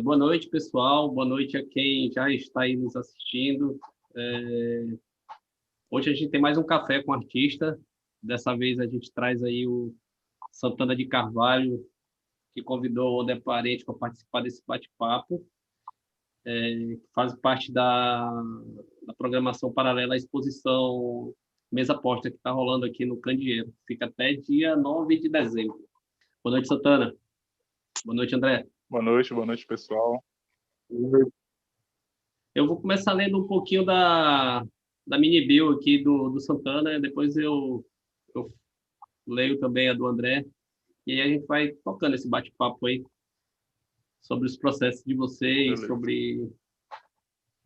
Boa noite, pessoal. Boa noite a quem já está aí nos assistindo. Hoje a gente tem mais um café com artista. Dessa vez a gente traz aí o Santana de Carvalho, que convidou o André Parente para participar desse bate-papo. Faz parte da programação paralela à exposição Mesa Posta, que está rolando aqui no Candeeiro. Fica até dia 9 de dezembro. Boa noite, Santana. Boa noite, André. Boa noite, pessoal. Eu vou começar lendo um pouquinho da mini bio aqui do Santana, depois eu leio também a do André, e aí a gente vai tocando esse bate-papo aí sobre os processos de vocês, Beleza. sobre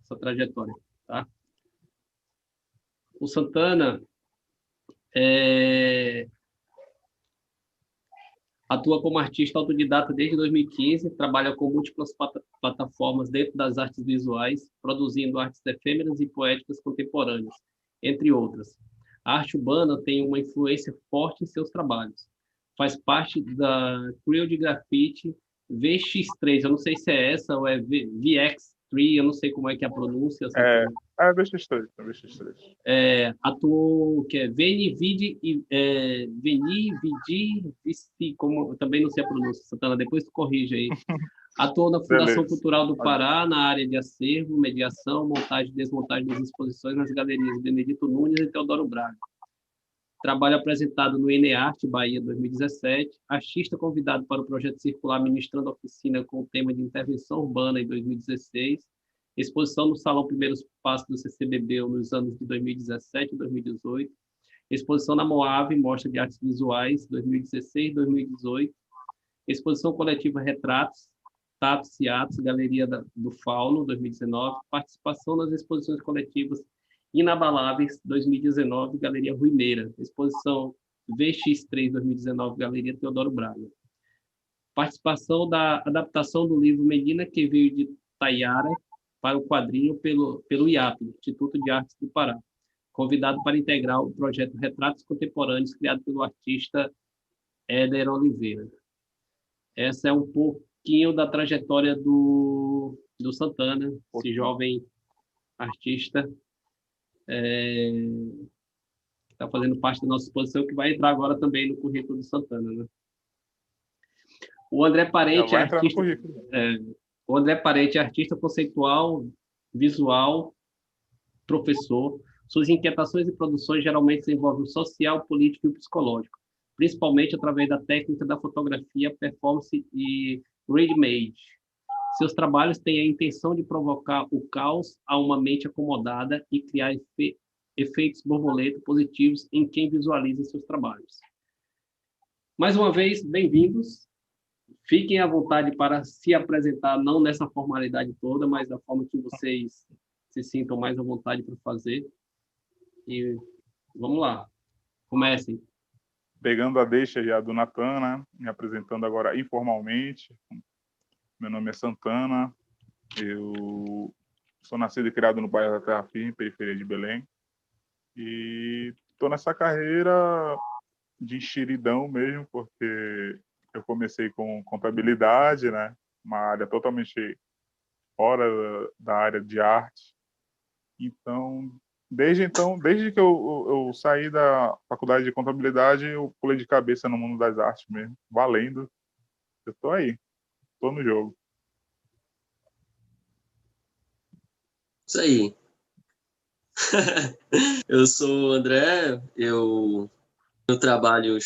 essa trajetória, tá? O Santana atua como artista autodidata desde 2015, trabalha com múltiplas plataformas dentro das artes visuais, produzindo artes efêmeras e poéticas contemporâneas, entre outras. A arte urbana tem uma influência forte em seus trabalhos. Faz parte da Crew de Grafite VX3, eu não sei se é essa ou é VX3, eu não sei como é que é a pronúncia. VX3, VX3. Atuou que é Veni Vidi Vici, como eu também não sei a pronúncia, Santana, depois tu corrige aí. Atuou na Fundação Beleza. Cultural do Pará, na área de acervo, mediação, montagem e desmontagem das exposições nas galerias Benedito Nunes e Teodoro Braga. Trabalho apresentado no Enearte, Bahia, 2017. Artista convidado para o projeto circular ministrando oficina com o tema de intervenção urbana em 2016. Exposição no Salão Primeiros Passos do CCBB nos anos de 2017 e 2018. Exposição na Moab, Mostra de Artes Visuais, 2016 e 2018. Exposição coletiva Retratos, Tatos e Atos, Galeria do Fauno, 2019. Participação nas exposições coletivas Inabaláveis, 2019, Galeria Ruimeira. Exposição VX3, 2019, Galeria Teodoro Braga. Participação da adaptação do livro Menina que Veio de Taiara para o quadrinho pelo IAP, Instituto de Artes do Pará. Convidado para integrar o projeto Retratos Contemporâneos, criado pelo artista Éder Oliveira. Essa é um pouquinho da trajetória do Santana, esse jovem artista que está fazendo parte da nossa exposição, que vai entrar agora também no currículo do Santana, né? O André Parente é artista, o André Parente é artista conceitual, visual, professor. Suas inquietações e produções geralmente se envolvem o social, político e o psicológico, principalmente através da técnica da fotografia, performance e ready-made. Seus trabalhos têm a intenção de provocar o caos a uma mente acomodada e criar efeitos borboleta positivos em quem visualiza seus trabalhos. Mais uma vez, bem-vindos. Fiquem à vontade para se apresentar, não nessa formalidade toda, mas da forma que vocês se sintam mais à vontade para fazer. E vamos lá, comecem. Pegando a deixa já do Natan, né? Me apresentando agora informalmente. Meu nome é Santana, eu sou nascido e criado no bairro da Terra Firme, periferia de Belém. E estou nessa carreira de enxeridão mesmo, porque eu comecei com contabilidade, né? Uma área totalmente fora da área de arte. Desde que eu saí da faculdade de contabilidade, eu pulei de cabeça no mundo das artes mesmo, valendo. Eu tô aí, tô no jogo. Isso aí. Eu sou o André, eu trabalho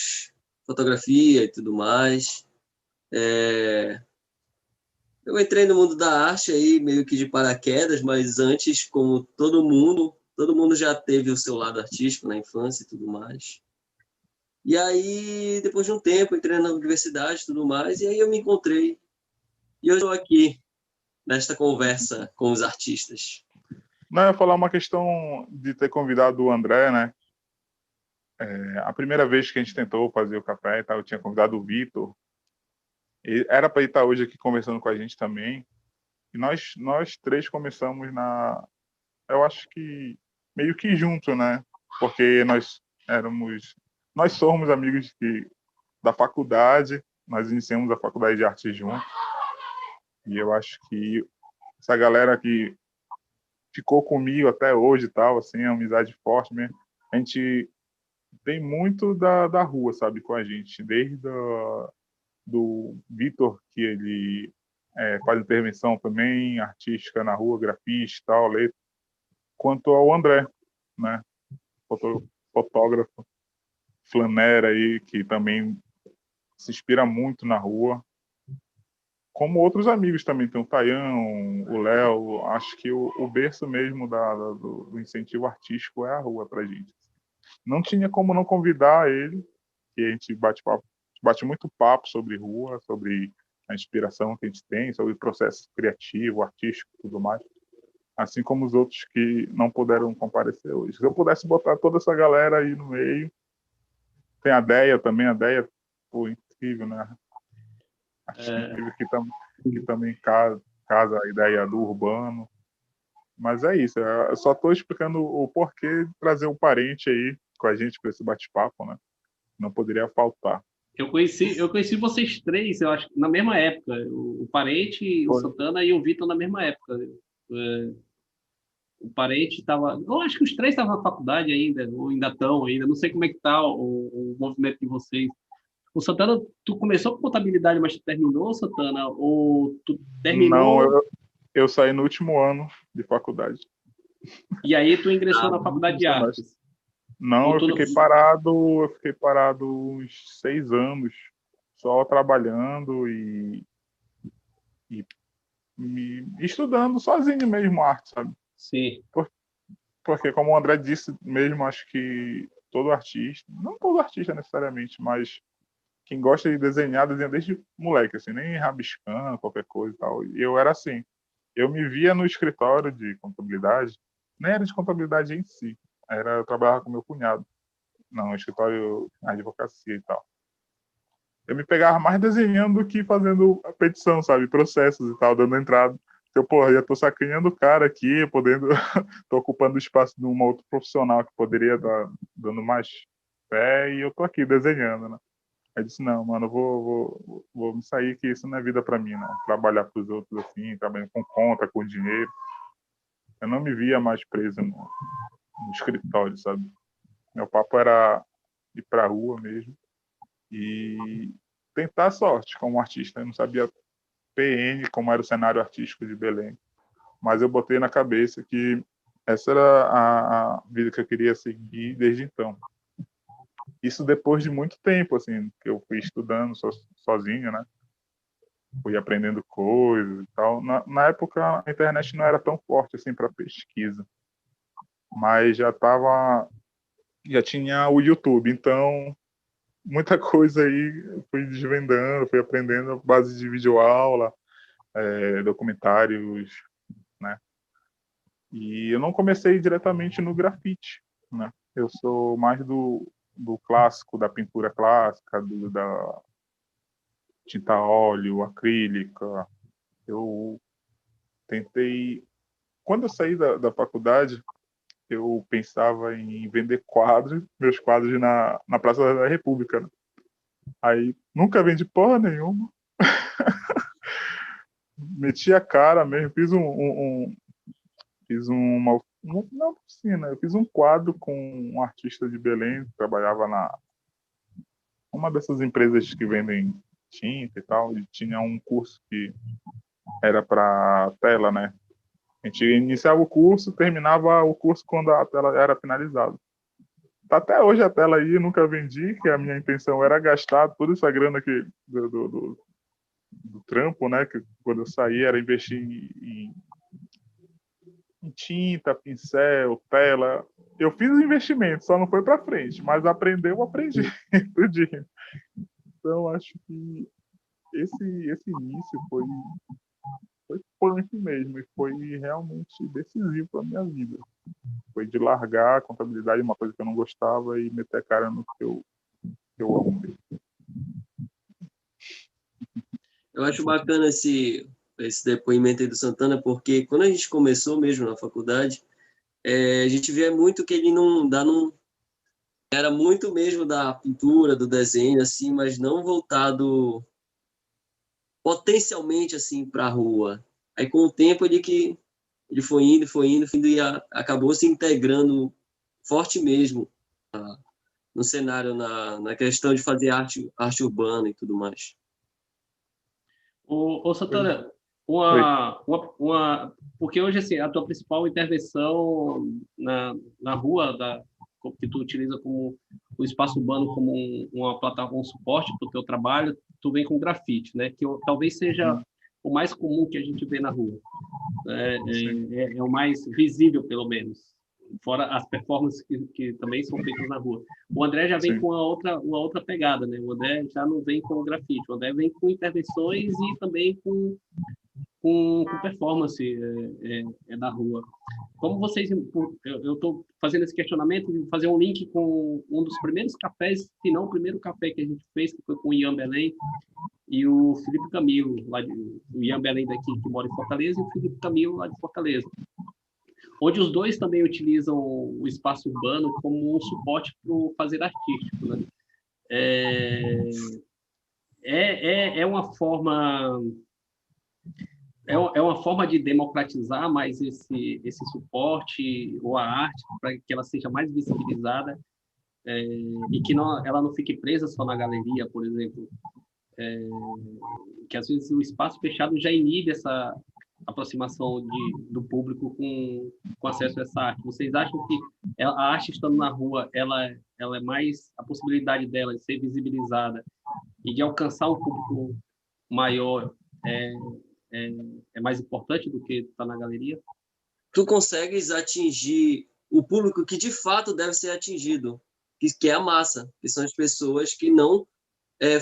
fotografia e tudo mais. Eu entrei no mundo da arte aí meio que de paraquedas, mas antes, como todo mundo já teve o seu lado artístico na infância e tudo mais. E aí, depois de um tempo, entrei na universidade e tudo mais, e aí eu me encontrei. E eu estou aqui, nesta conversa com os artistas. Não, eu ia falar uma questão de ter convidado o André, né? A primeira vez que a gente tentou fazer o café, eu tinha convidado o Vitor. Era para ele estar hoje aqui conversando com a gente também. E nós três começamos eu acho que meio que junto, né? Porque nós somos amigos da faculdade, nós iniciamos a faculdade de arte juntos. E eu acho que essa galera que ficou comigo até hoje e tal, assim, é uma amizade forte mesmo. A gente tem muito da rua, sabe, com a gente. Desde do Vitor, que ele faz intervenção também, artística na rua, grafite e tal, letra, quanto ao André, né, fotógrafo, flanera aí, que também se inspira muito na rua. Como outros amigos também, tem o Taião, o Léo, acho que o berço mesmo do incentivo artístico é a rua pra gente. Não tinha como não convidar ele, que a gente bate muito papo sobre rua, sobre a inspiração que a gente tem, sobre o processo criativo, artístico e tudo mais. Assim como os outros que não puderam comparecer hoje. Se eu pudesse botar toda essa galera aí no meio, tem a Deia também, a Deia, pô, incrível, né? Acho incrível que também casa a ideia do urbano. Mas é isso, eu só estou explicando o porquê de trazer um parente aí com a gente para esse bate-papo, né? Não poderia faltar. Eu conheci vocês três, eu acho, na mesma época. O Parente, o Foi. Santana e o Vitor na mesma época. O Parente estava... Eu acho que os três estavam na faculdade ainda, ou ainda estão ainda. Não sei como é que está o movimento de vocês. O Santana, tu começou com contabilidade, mas tu terminou, Santana? Ou tu Não, terminou eu saí no último ano de faculdade. e aí tu ingressou na No faculdade último de semestre. artes? Não, Ou eu tu... fiquei parado uns 6 anos, só trabalhando e estudando sozinho mesmo arte, sabe? Sim, Porque, como o André disse mesmo, acho que todo artista, não todo artista necessariamente, mas quem gosta de desenhar, desenha desde moleque, assim, nem rabiscando, qualquer coisa e tal. E eu era assim. Eu me via no escritório de contabilidade, nem era de contabilidade em si, eu trabalhava com meu cunhado, no escritório de advocacia e tal. Eu me pegava mais desenhando do que fazendo a petição, sabe? Processos e tal, dando entrada. Eu, porra, já tô sacaneando o cara aqui, podendo. Tô ocupando o espaço de uma outra profissional que poderia estar dando mais pé, e eu tô aqui desenhando, né? Aí disse, não, mano, eu vou me sair, que isso não é vida para mim, não. Trabalhar para os outros assim, trabalhando com conta, com dinheiro. Eu não me via mais preso no escritório, sabe? Meu papo era ir pra rua mesmo e tentar a sorte como artista. Eu não sabia PN, como era o cenário artístico de Belém, mas eu botei na cabeça que essa era a vida que eu queria seguir desde então. Isso depois de muito tempo, assim, que eu fui estudando sozinho, né? Fui aprendendo coisas e tal. Na época, a internet não era tão forte assim para pesquisa, mas já tinha o YouTube, então muita coisa aí eu fui desvendando, fui aprendendo a base de videoaula, documentários, né? E eu não comecei diretamente no grafite, né? Eu sou mais do clássico, da pintura clássica, da tinta a óleo, acrílica. Eu tentei... Quando eu saí da faculdade, eu pensava em vender quadros, meus quadros na Praça da República, né? Aí nunca vendi porra nenhuma. Meti a cara mesmo, fiz uma oficina, eu fiz um quadro com um artista de Belém, que trabalhava uma dessas empresas que vendem tinta e tal, e tinha um curso que era para tela, né? A gente iniciava o curso, terminava o curso quando a tela era finalizada. Tá até hoje a tela aí, nunca vendi, que a minha intenção era gastar toda essa grana que, do trampo, né? Que quando eu saí era investir em tinta, pincel, tela. Eu fiz o investimento, só não foi para frente, mas aprender eu aprendi tudinho. Então acho que esse início foi punk mesmo, e foi realmente decisivo para minha vida. Foi de largar a contabilidade, uma coisa que eu não gostava, e meter a cara no que eu amo mesmo. Eu acho bacana esse depoimento aí do Santana, porque quando a gente começou mesmo na faculdade, a gente via muito que ele não era muito mesmo da pintura, do desenho, assim, mas não voltado potencialmente assim para a rua. Aí com o tempo ele foi indo e acabou se integrando forte mesmo no cenário, na questão de fazer arte urbana e tudo mais. Ô Santana, Oi. porque hoje assim, a tua principal intervenção na rua, que tu utiliza como o espaço urbano como uma plataforma, um suporte para o teu trabalho, tu vem com grafite, né? Que talvez seja o mais comum que a gente vê na rua. É o mais visível, pelo menos. Fora as performances que também são feitas na rua. O André já vem Sim. com uma outra pegada, né? O André já não vem com grafite, o André vem com intervenções e também com performance na rua. Como vocês... Eu estou fazendo esse questionamento de fazer um link com um dos primeiros cafés, se não o primeiro café que a gente fez, que foi com o Ian Belém e o Felipe Camilo, o Ian Belém daqui, que mora em Fortaleza, e o Felipe Camilo, lá de Fortaleza, onde os dois também utilizam o espaço urbano como um suporte para o fazer artístico, né? É uma forma uma forma de democratizar mais esse suporte ou a arte para que ela seja mais visibilizada e que ela não fique presa só na galeria, por exemplo, que às vezes o espaço fechado já inibe essa aproximação do público com acesso a essa arte. Vocês acham que a arte estando na rua, ela é mais a possibilidade dela de ser visibilizada e de alcançar um público maior é mais importante do que estar na galeria? Tu consegues atingir o público que de fato deve ser atingido, que é a massa, que são as pessoas que não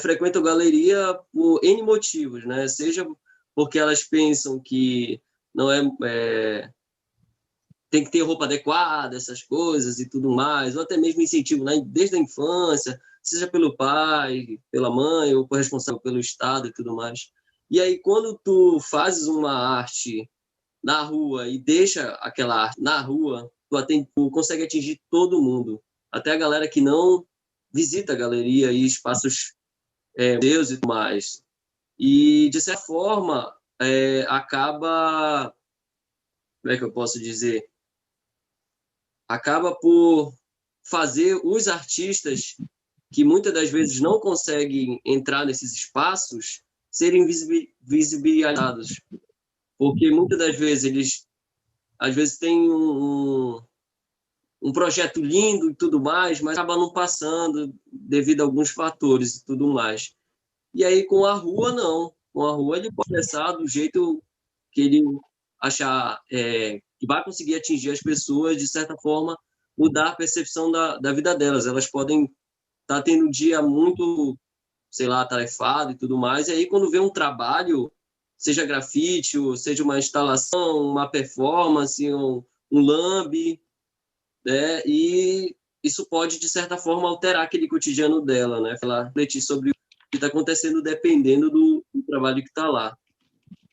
frequentam galeria por N motivos, né? Seja porque elas pensam que não tem que ter roupa adequada, essas coisas e tudo mais, ou até mesmo incentivo, né? Desde a infância, seja pelo pai, pela mãe, ou por responsável pelo Estado e tudo mais. E aí, quando tu fazes uma arte na rua e deixa aquela arte na rua, tu consegue atingir todo mundo, até a galera que não visita a galeria e espaços museus e tudo mais. E, de certa forma, acaba, como é que eu posso dizer? Acaba por fazer os artistas que muitas das vezes não conseguem entrar nesses espaços serem visibilizados. Porque muitas das vezes eles, às vezes, têm um projeto lindo e tudo mais, mas acaba não passando devido a alguns fatores e tudo mais. E aí, com a rua, não. Com a rua, ele pode expressar do jeito que ele achar que vai conseguir atingir as pessoas, de certa forma, mudar a percepção da vida delas. Elas podem estar tendo um dia muito, sei lá, atarefado e tudo mais, e aí, quando vê um trabalho, seja grafite, ou seja uma instalação, uma performance, um lambe, né? E isso pode, de certa forma, alterar aquele cotidiano dela, né? Ela refletir sobre o que está acontecendo dependendo do trabalho que está lá.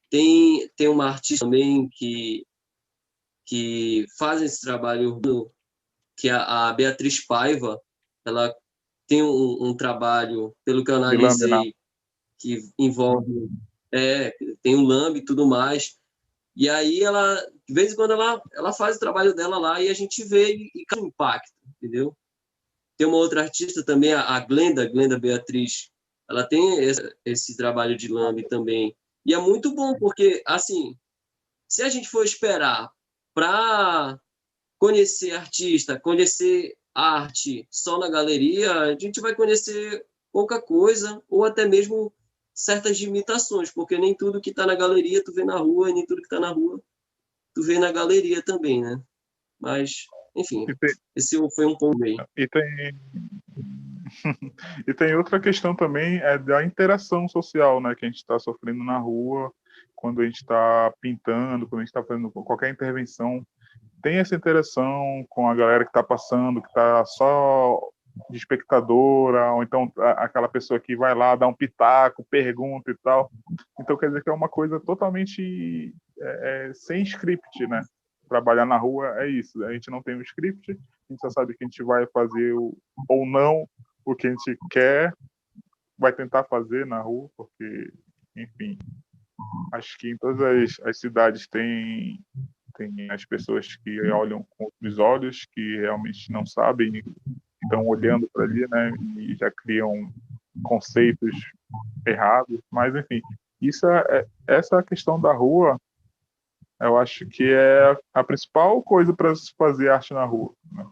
Tem uma artista também que faz esse trabalho urbano, que é a Beatriz Paiva. Ela tem um trabalho, pelo que eu De lambe, né? analisei, que envolve tem um lambe e tudo mais. E aí ela, de vez em quando, ela faz o trabalho dela lá e a gente vê e causa um impacto, entendeu? Tem uma outra artista também, a Glenda Beatriz. Ela tem esse trabalho de lambe também. E é muito bom, porque, assim, se a gente for esperar para conhecer artista, conhecer arte só na galeria, a gente vai conhecer pouca coisa, ou até mesmo certas limitações, porque nem tudo que está na galeria tu vê na rua, e nem tudo que está na rua tu vê na galeria também, né? Mas, enfim, esse foi um ponto aí. E tem, e tem outra questão também, da interação social, né, que a gente está sofrendo na rua, quando a gente está pintando, quando a gente está fazendo qualquer intervenção. Tem essa interação com a galera que está passando, que está só de espectadora, ou então aquela pessoa que vai lá, dá um pitaco, pergunta e tal. Então quer dizer que é uma coisa totalmente sem script, né? Trabalhar na rua é isso. A gente não tem um script, a gente só sabe que a gente vai fazer ou não o que a gente quer, vai tentar fazer na rua, porque enfim. Acho que em todas as cidades tem as pessoas que olham com outros olhos, que realmente não sabem, estão olhando para ali, né, e já criam conceitos errados. Mas, enfim, essa questão da rua, eu acho que é a principal coisa para se fazer arte na rua, né?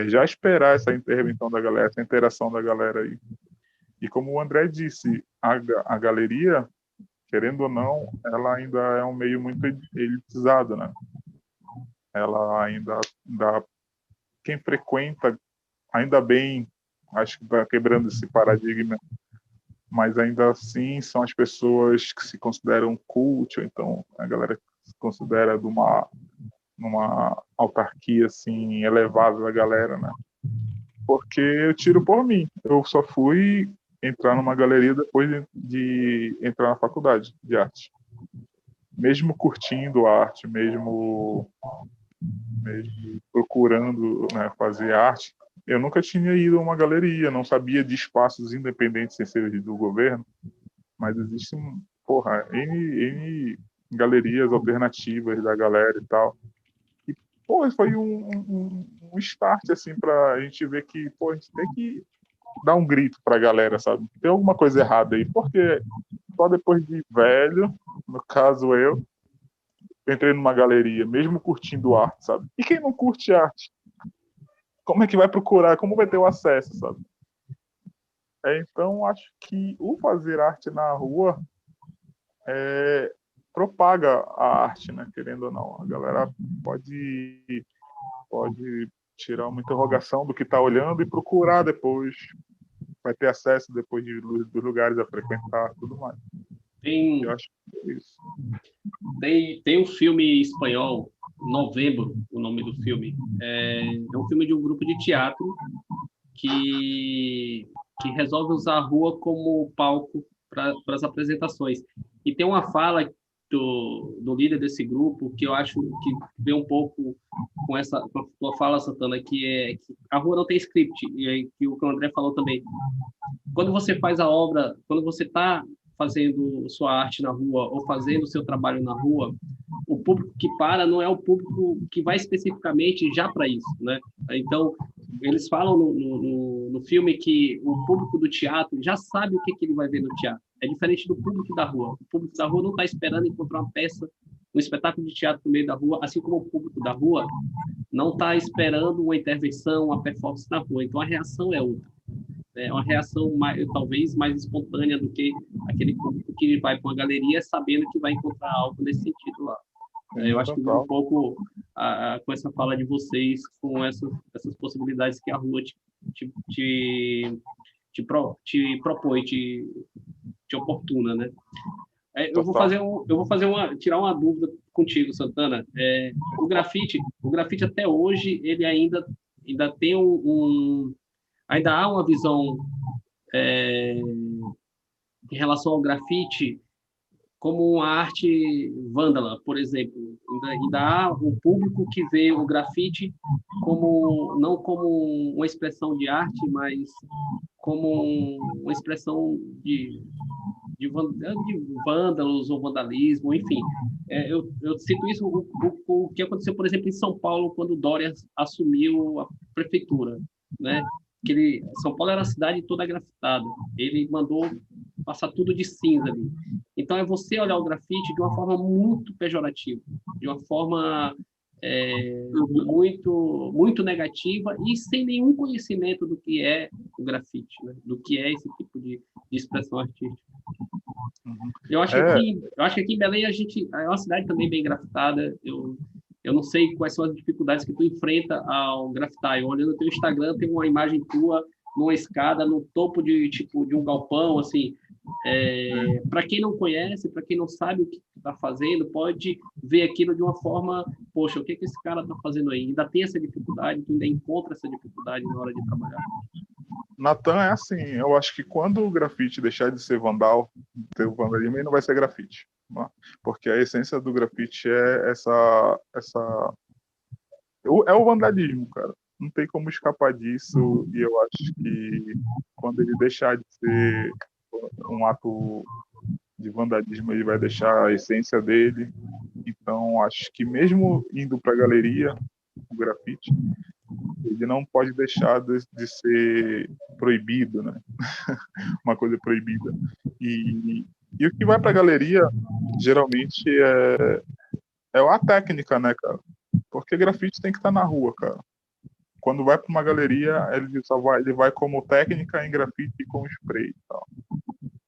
Já esperar essa intervenção da galera, essa interação da galera aí. E como o André disse, a galeria, querendo ou não, ela ainda é um meio muito elitizado, né? Ela ainda dá quem frequenta, ainda bem, acho que está quebrando esse paradigma, mas ainda assim são as pessoas que se consideram cult, ou então a galera que se considera de numa autarquia assim elevada da galera, né? Porque eu tiro por mim. Eu só fui entrar numa galeria depois de entrar na faculdade de arte. Mesmo curtindo arte, mesmo procurando, né, fazer arte, eu nunca tinha ido a uma galeria, não sabia de espaços independentes sem ser do governo, mas existem, porra, N galerias alternativas da galera e tal. E, pô, foi um start, assim, pra gente ver que, pô, a gente tem que dar um grito pra galera, sabe? Tem alguma coisa errada aí, porque só depois de velho, no caso eu, entrei numa galeria, mesmo curtindo arte, sabe? E quem não curte arte? Como é que vai procurar? Como vai ter o acesso, sabe? Então, acho que o fazer arte na rua propaga a arte, né? Querendo ou não. A galera pode tirar uma interrogação do que está olhando e procurar depois. Vai ter acesso depois dos lugares a frequentar, tudo mais. Eu acho que é isso. Tem um filme espanhol, Novembro, o nome do filme. É um filme de um grupo de teatro que resolve usar a rua como palco para as apresentações. E tem uma fala do líder desse grupo que eu acho que vem um pouco com a tua fala, Santana, que é que a rua não tem script, e aí que o André falou também. Quando você faz a obra, quando você está fazendo sua arte na rua ou fazendo seu trabalho na rua, o público que para não é o público que vai especificamente já para isso, né? Então, eles falam no filme que o público do teatro já sabe o que ele vai ver no teatro. É diferente do público da rua. O público da rua não está esperando encontrar uma peça, um espetáculo de teatro no meio da rua, assim como o público da rua não está esperando uma intervenção, uma performance na rua. Então, a reação é outra. É uma reação talvez mais espontânea do que aquele público que vai para uma galeria sabendo que vai encontrar algo nesse sentido lá. Eu acho que um pouco com essa fala de vocês, com essas possibilidades que a rua te propõe, te oportuna, né? Eu vou tirar uma dúvida contigo, Santana. O grafite até hoje ele ainda tem ainda há uma visão em relação ao grafite como uma arte vândala, por exemplo. Ainda há um público que vê o grafite não como uma expressão de arte, mas como uma expressão de vândalos ou vandalismo, enfim. Eu cito isso, o que aconteceu, por exemplo, em São Paulo, quando o Dória assumiu a prefeitura, né? São Paulo era a cidade toda grafitada. Ele mandou passar tudo de cinza ali. Então, é você olhar o grafite de uma forma muito pejorativa, de uma forma muito, muito negativa e sem nenhum conhecimento do que é o grafite, né? Do que é esse tipo de expressão artística. Eu acho que aqui em Belém é uma cidade também bem grafitada. Eu não sei quais são as dificuldades que tu enfrenta ao grafitar. Eu olhando no teu Instagram, tem uma imagem tua numa escada no topo de um galpão, assim. Para quem não conhece, para quem não sabe o que está fazendo, pode ver aquilo de uma forma, poxa, o que esse cara está fazendo aí? Ainda tem essa dificuldade, tu ainda encontra essa dificuldade na hora de trabalhar. Natan, é assim, eu acho que quando o grafite deixar de ser ter o vandalismo, ele não vai ser grafite, né? Porque a essência do grafite é é o vandalismo, cara. Não tem como escapar disso, e eu acho que quando ele deixar de ser um ato de vandalismo, ele vai deixar a essência dele. Então, acho que mesmo indo para a galeria, o grafite, ele não pode deixar de ser proibido, né? Uma coisa proibida. E o que vai para a galeria, geralmente, é a técnica, né, cara? Porque grafite tem que estar na rua, cara. Quando vai para uma galeria, ele vai como técnica em grafite e com spray e tal.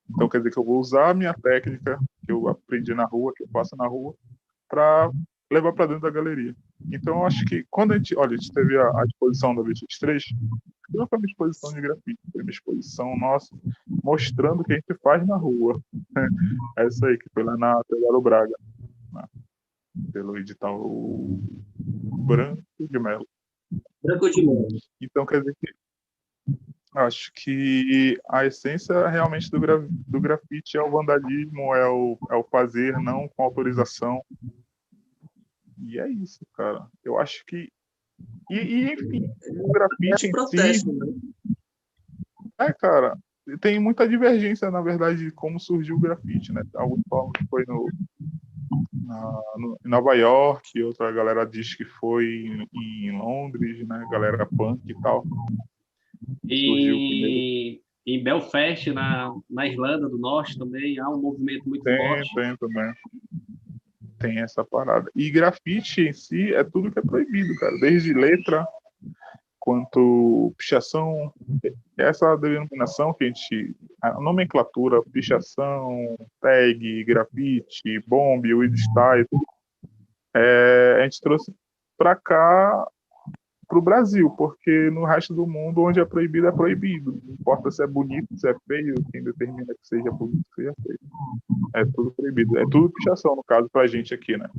Então, quer dizer que eu vou usar a minha técnica que eu aprendi na rua, que eu faço na rua, para levar para dentro da galeria. Então, eu acho que quando a gente teve a exposição da BX3, não foi uma exposição de grafite, foi uma exposição nossa mostrando o que a gente faz na rua. Essa aí, que foi lá na Teodoro Braga, né? Pelo edital Branco de Melo. Branco de Melo. Então, quer dizer que acho que a essência realmente do grafite é o vandalismo, é o fazer não com autorização. E é isso, cara. Eu acho que. Enfim, o grafite em protesto, si. né? Cara, tem muita divergência, na verdade, de como surgiu o grafite, né? Alguns falam que foi em Nova York, outra galera diz que foi em Londres, né? Galera punk e tal. Surgiu primeiro. E em Belfast, na Irlanda do Norte, também há um movimento muito forte. Tem também. Tem essa parada. E grafite em si é tudo que é proibido, cara. Desde letra, quanto pichação. Essa denominação que a nomenclatura, pichação, tag, grafite, bomb, weed style, a gente trouxe para cá, para o Brasil, porque no resto do mundo, onde é proibido, é proibido. Não importa se é bonito, se é feio, quem determina que seja bonito, que seja feio. É tudo proibido. É tudo pichação, no caso, pra gente aqui, né?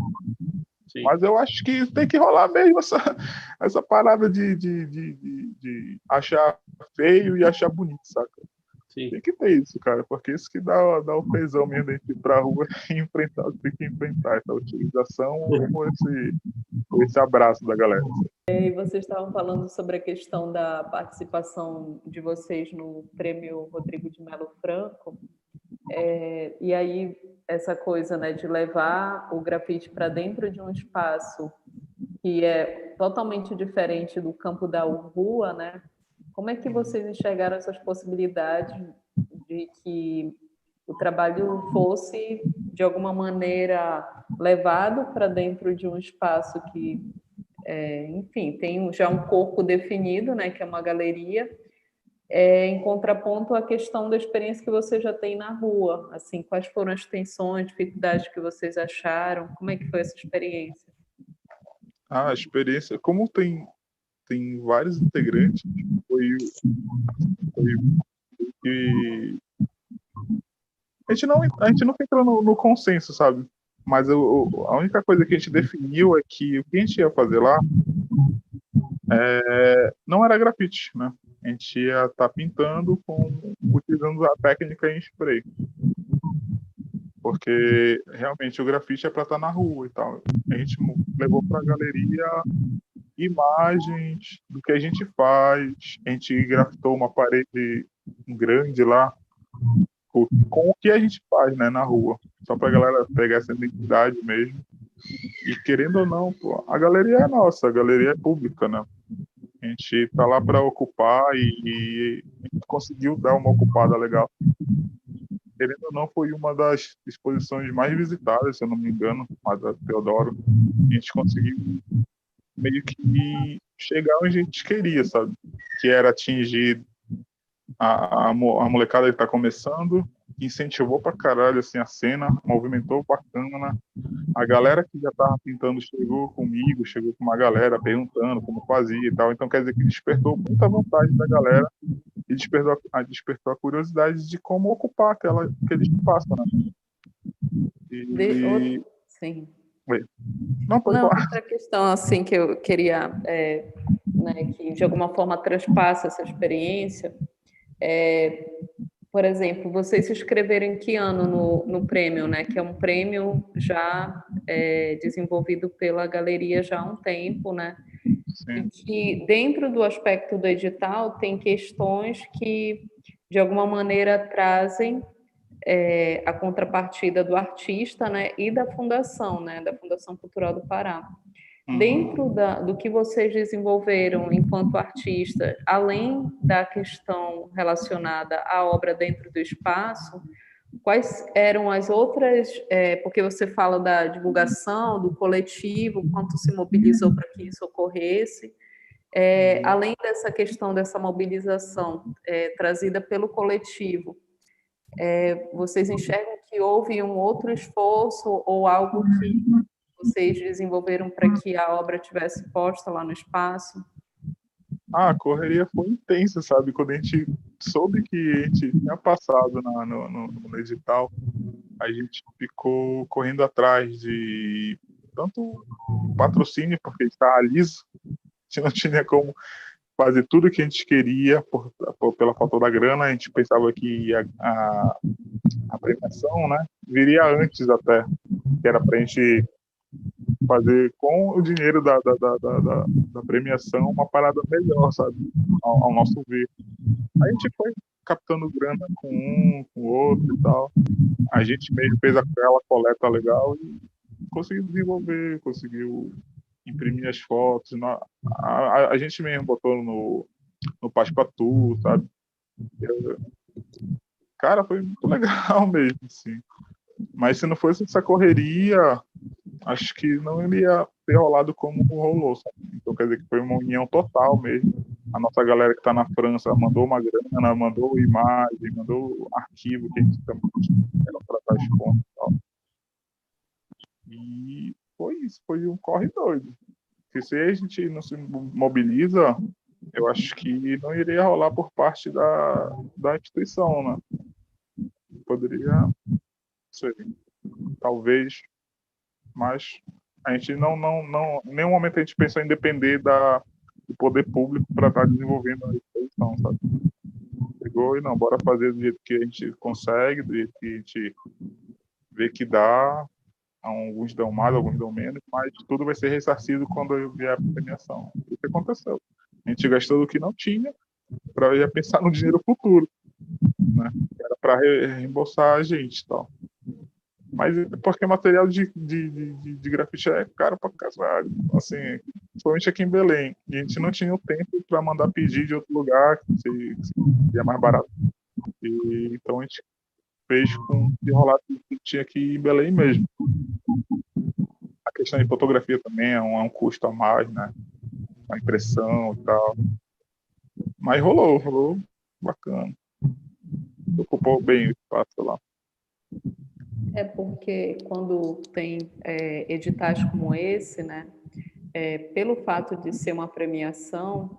Sim. Mas eu acho que tem que rolar mesmo essa parada de achar feio e achar bonito, saca? Sim. Tem que ter isso, cara, porque isso que dá o tesão mesmo de ir pra rua e enfrentar, tem que enfrentar essa utilização ou esse abraço da galera. E vocês estavam falando sobre a questão da participação de vocês no Prêmio Rodrigo de Melo Franco. E aí, essa coisa, né, de levar o grafite para dentro de um espaço que é totalmente diferente do campo da rua, né? Como é que vocês enxergaram essas possibilidades de que o trabalho fosse, de alguma maneira, levado para dentro de um espaço que, enfim, tem já um corpo definido, né, que é uma galeria, em contraponto à questão da experiência que você já tem na rua? Assim, quais foram as tensões, dificuldades que vocês acharam? Como é que foi essa experiência? A experiência, como tem vários integrantes, foi que a gente não entrou no consenso, sabe? Mas a única coisa que a gente definiu é que o que a gente ia fazer lá não era grafite, né? A gente ia estar pintando utilizando a técnica em spray. Porque realmente o grafite é para estar na rua e tal. A gente levou para a galeria imagens do que a gente faz. A gente grafitou uma parede grande lá com o que a gente faz, né, na rua. Só para a galera pegar essa identidade mesmo. E querendo ou não, pô, a galeria é nossa, a galeria é pública, né? A gente tá lá para ocupar e a gente conseguiu dar uma ocupada legal. Querendo ou não, foi uma das exposições mais visitadas, se eu não me engano, a da Teodoro. A gente conseguiu meio que chegar onde a gente queria, sabe? Que era atingir a molecada que tá começando, incentivou pra caralho assim, a cena, movimentou bacana. A galera que já tava pintando chegou comigo, chegou com uma galera perguntando como fazia e tal. Então quer dizer que despertou muita vontade da galera e despertou a curiosidade de como ocupar aquele espaço, né? Sim. Não, pode falar. Outra questão assim que eu queria, né, que de alguma forma transpassa essa experiência, por exemplo, vocês se inscreveram em que ano no prêmio, né? Que é um prêmio já desenvolvido pela galeria já há um tempo, né? Sim. E que dentro do aspecto do edital tem questões que de alguma maneira trazem a contrapartida do artista, né, e da fundação, né, da Fundação Cultural do Pará. Dentro do que vocês desenvolveram enquanto artista, além da questão relacionada à obra dentro do espaço, quais eram as outras, porque você fala da divulgação, do coletivo, quanto se mobilizou para que isso ocorresse, além dessa questão dessa mobilização trazida pelo coletivo, vocês enxergam que houve um outro esforço ou algo que vocês desenvolveram para que a obra tivesse posta lá no espaço? A correria foi intensa, sabe? Quando a gente soube que a gente tinha passado no edital, a gente ficou correndo atrás de tanto patrocínio, porque está liso, a gente não tinha como fazer tudo que a gente queria pela falta da grana. A gente pensava que a premiação, né, viria antes até, que era para a gente fazer com o dinheiro da premiação uma parada melhor, sabe, ao nosso ver. A gente foi captando grana com um, com o outro e tal. A gente mesmo fez aquela coleta legal e conseguiu desenvolver, conseguiu imprimir as fotos. A gente mesmo botou no Passepartout, sabe? Cara, foi muito legal mesmo, assim. Mas se não fosse essa correria, acho que não iria ter rolado como rolou, sabe? Então quer dizer que foi uma união total mesmo. A nossa galera que está na França mandou uma grana, mandou imagem, mandou arquivo que a gente também era para tratar as contas e tal. E foi isso, foi um corre doido. Porque se a gente não se mobiliza, eu acho que não iria rolar por parte da instituição, né? Poderia ser, talvez, mas a gente não em nenhum momento a gente pensou em depender do poder público para estar desenvolvendo a instituição, sabe? Pegou e não, bora fazer do jeito que a gente consegue, do jeito que a gente vê que dá. Alguns dão mais, alguns dão menos, mas tudo vai ser ressarcido quando vier a premiação. O que aconteceu? A gente gastou do que não tinha para já pensar no dinheiro futuro, né? Era para reembolsar a gente e tal. Mas porque material de grafite é caro pra caralho, assim, principalmente aqui em Belém. E a gente não tinha o tempo para mandar pedir de outro lugar, que seria mais barato. E então a gente fez com que rolasse que tinha aqui em Belém mesmo. A questão de fotografia também é um custo a mais, né? A impressão e tal. Mas rolou bacana. Ocupou bem o espaço lá. Porque quando tem editais como esse, né, pelo fato de ser uma premiação,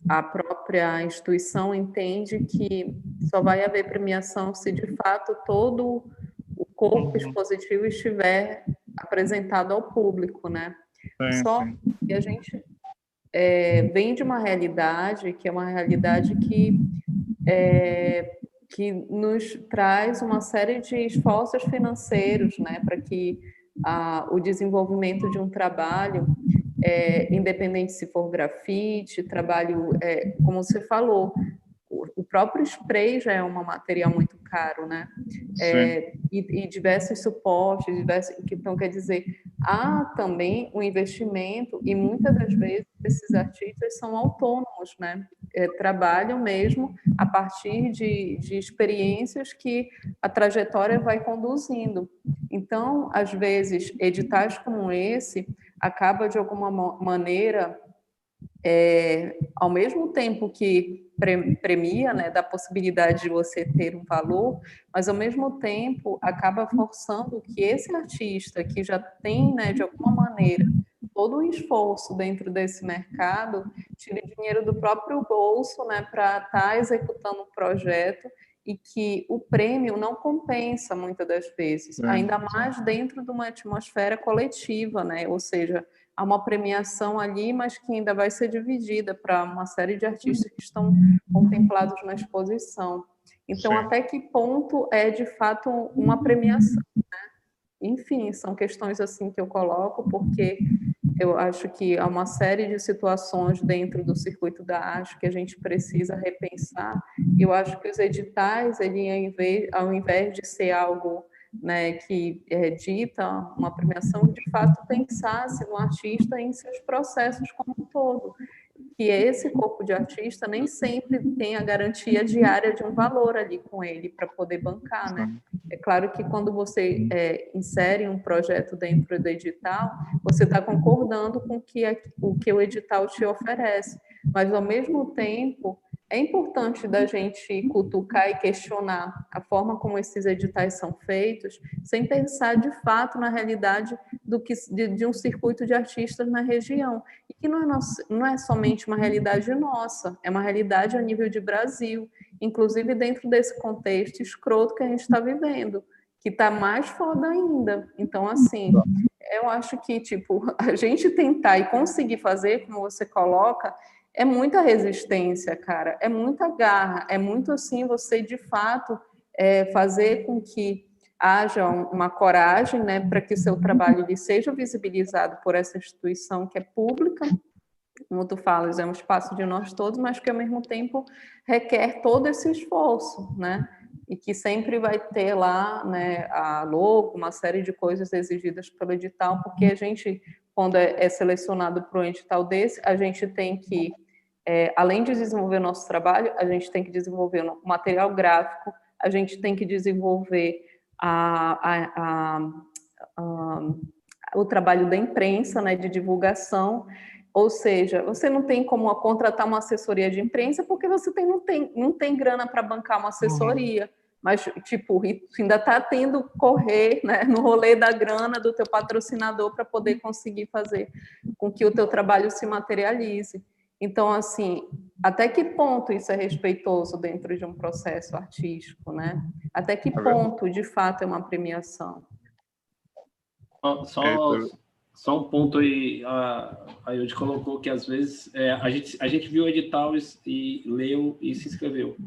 a própria instituição entende que só vai haver premiação se de fato todo o corpo expositivo estiver apresentado ao público, né? Sim. Que a gente vem de uma realidade que é uma realidade que nos traz uma série de esforços financeiros, né, para que o desenvolvimento de um trabalho, independente se for grafite, trabalho, como você falou, o próprio spray já é um material muito caro, né? E diversos suportes, então quer dizer, há também um investimento e muitas das vezes esses artistas são autônomos, né? Trabalham mesmo a partir de experiências que a trajetória vai conduzindo. Então, às vezes, editais como esse acaba de alguma maneira ao mesmo tempo que premia, né, dá possibilidade de você ter um valor, mas ao mesmo tempo acaba forçando que esse artista que já tem, né, de alguma maneira, todo o esforço dentro desse mercado, tire dinheiro do próprio bolso, né, para estar executando um projeto e que o prêmio não compensa muitas das vezes, ainda mais dentro de uma atmosfera coletiva, né, ou seja, há uma premiação ali, mas que ainda vai ser dividida para uma série de artistas que estão contemplados na exposição. Então, até que ponto é, de fato, uma premiação, né? Enfim, são questões assim que eu coloco, porque Eu acho que há uma série de situações dentro do circuito da arte que a gente precisa repensar. Eu acho que os editais, ele, ao invés de ser algo, né, que dita uma premiação, de fato pensasse no artista em seus processos como um todo. Que esse corpo de artista nem sempre tem a garantia diária de um valor ali com ele para poder bancar, né? É claro que quando você insere um projeto dentro do edital, você está concordando com o que o edital te oferece, mas ao mesmo tempo é importante da gente cutucar e questionar a forma como esses editais são feitos, sem pensar de fato na realidade de um circuito de artistas na região, e que não é somente uma realidade nossa, é uma realidade a nível de Brasil, inclusive dentro desse contexto escroto que a gente está vivendo, que está mais foda ainda. Então, assim, eu acho que, tipo, a gente tentar e conseguir fazer, como você coloca, é muita resistência, cara, é muita garra, é muito, assim, você, de fato, fazer com que haja uma coragem, né, para que o seu trabalho ele seja visibilizado por essa instituição que é pública, como tu falas, é um espaço de nós todos, mas que, ao mesmo tempo, requer todo esse esforço, né? E que sempre vai ter lá, né, a logo, uma série de coisas exigidas pelo edital, porque a gente, quando é selecionado para um edital desse, a gente tem que, além de desenvolver o nosso trabalho, a gente tem que desenvolver o material gráfico, a gente tem que desenvolver o trabalho da imprensa, né, de divulgação. Ou seja, você não tem como contratar uma assessoria de imprensa porque você não tem grana para bancar uma assessoria. Mas, tipo, ainda está tendo correr, né, no rolê da grana do teu patrocinador para poder conseguir fazer com que o teu trabalho se materialize. Então, assim, até que ponto isso é respeitoso dentro de um processo artístico, né? Até que ponto, de fato, é uma premiação? Só um ponto aí, a Yudi colocou que às vezes a gente viu o edital e leu e se inscreveu.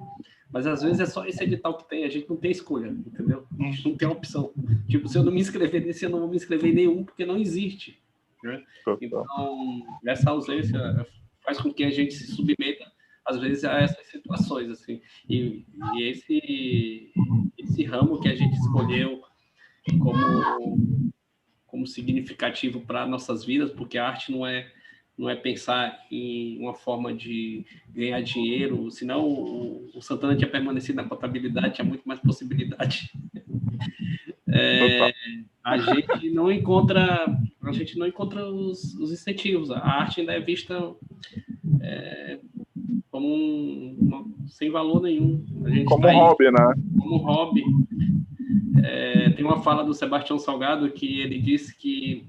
Mas às vezes é só esse edital que tem, a gente não tem escolha, entendeu? A gente não tem opção. Tipo, se eu não me inscrever nesse, eu não vou me inscrever em nenhum, porque não existe. Né? Então, essa ausência faz com que a gente se submeta, às vezes, a essas situações. Assim. E esse ramo que a gente escolheu como significativo para nossas vidas, porque a arte não é pensar em uma forma de ganhar dinheiro, senão o Santana tinha permanecido na contabilidade, tinha muito mais possibilidade. A gente não encontra os incentivos. A arte ainda é vista como sem valor nenhum. A gente como hobby, né? Como hobby. Tem uma fala do Sebastião Salgado que ele disse que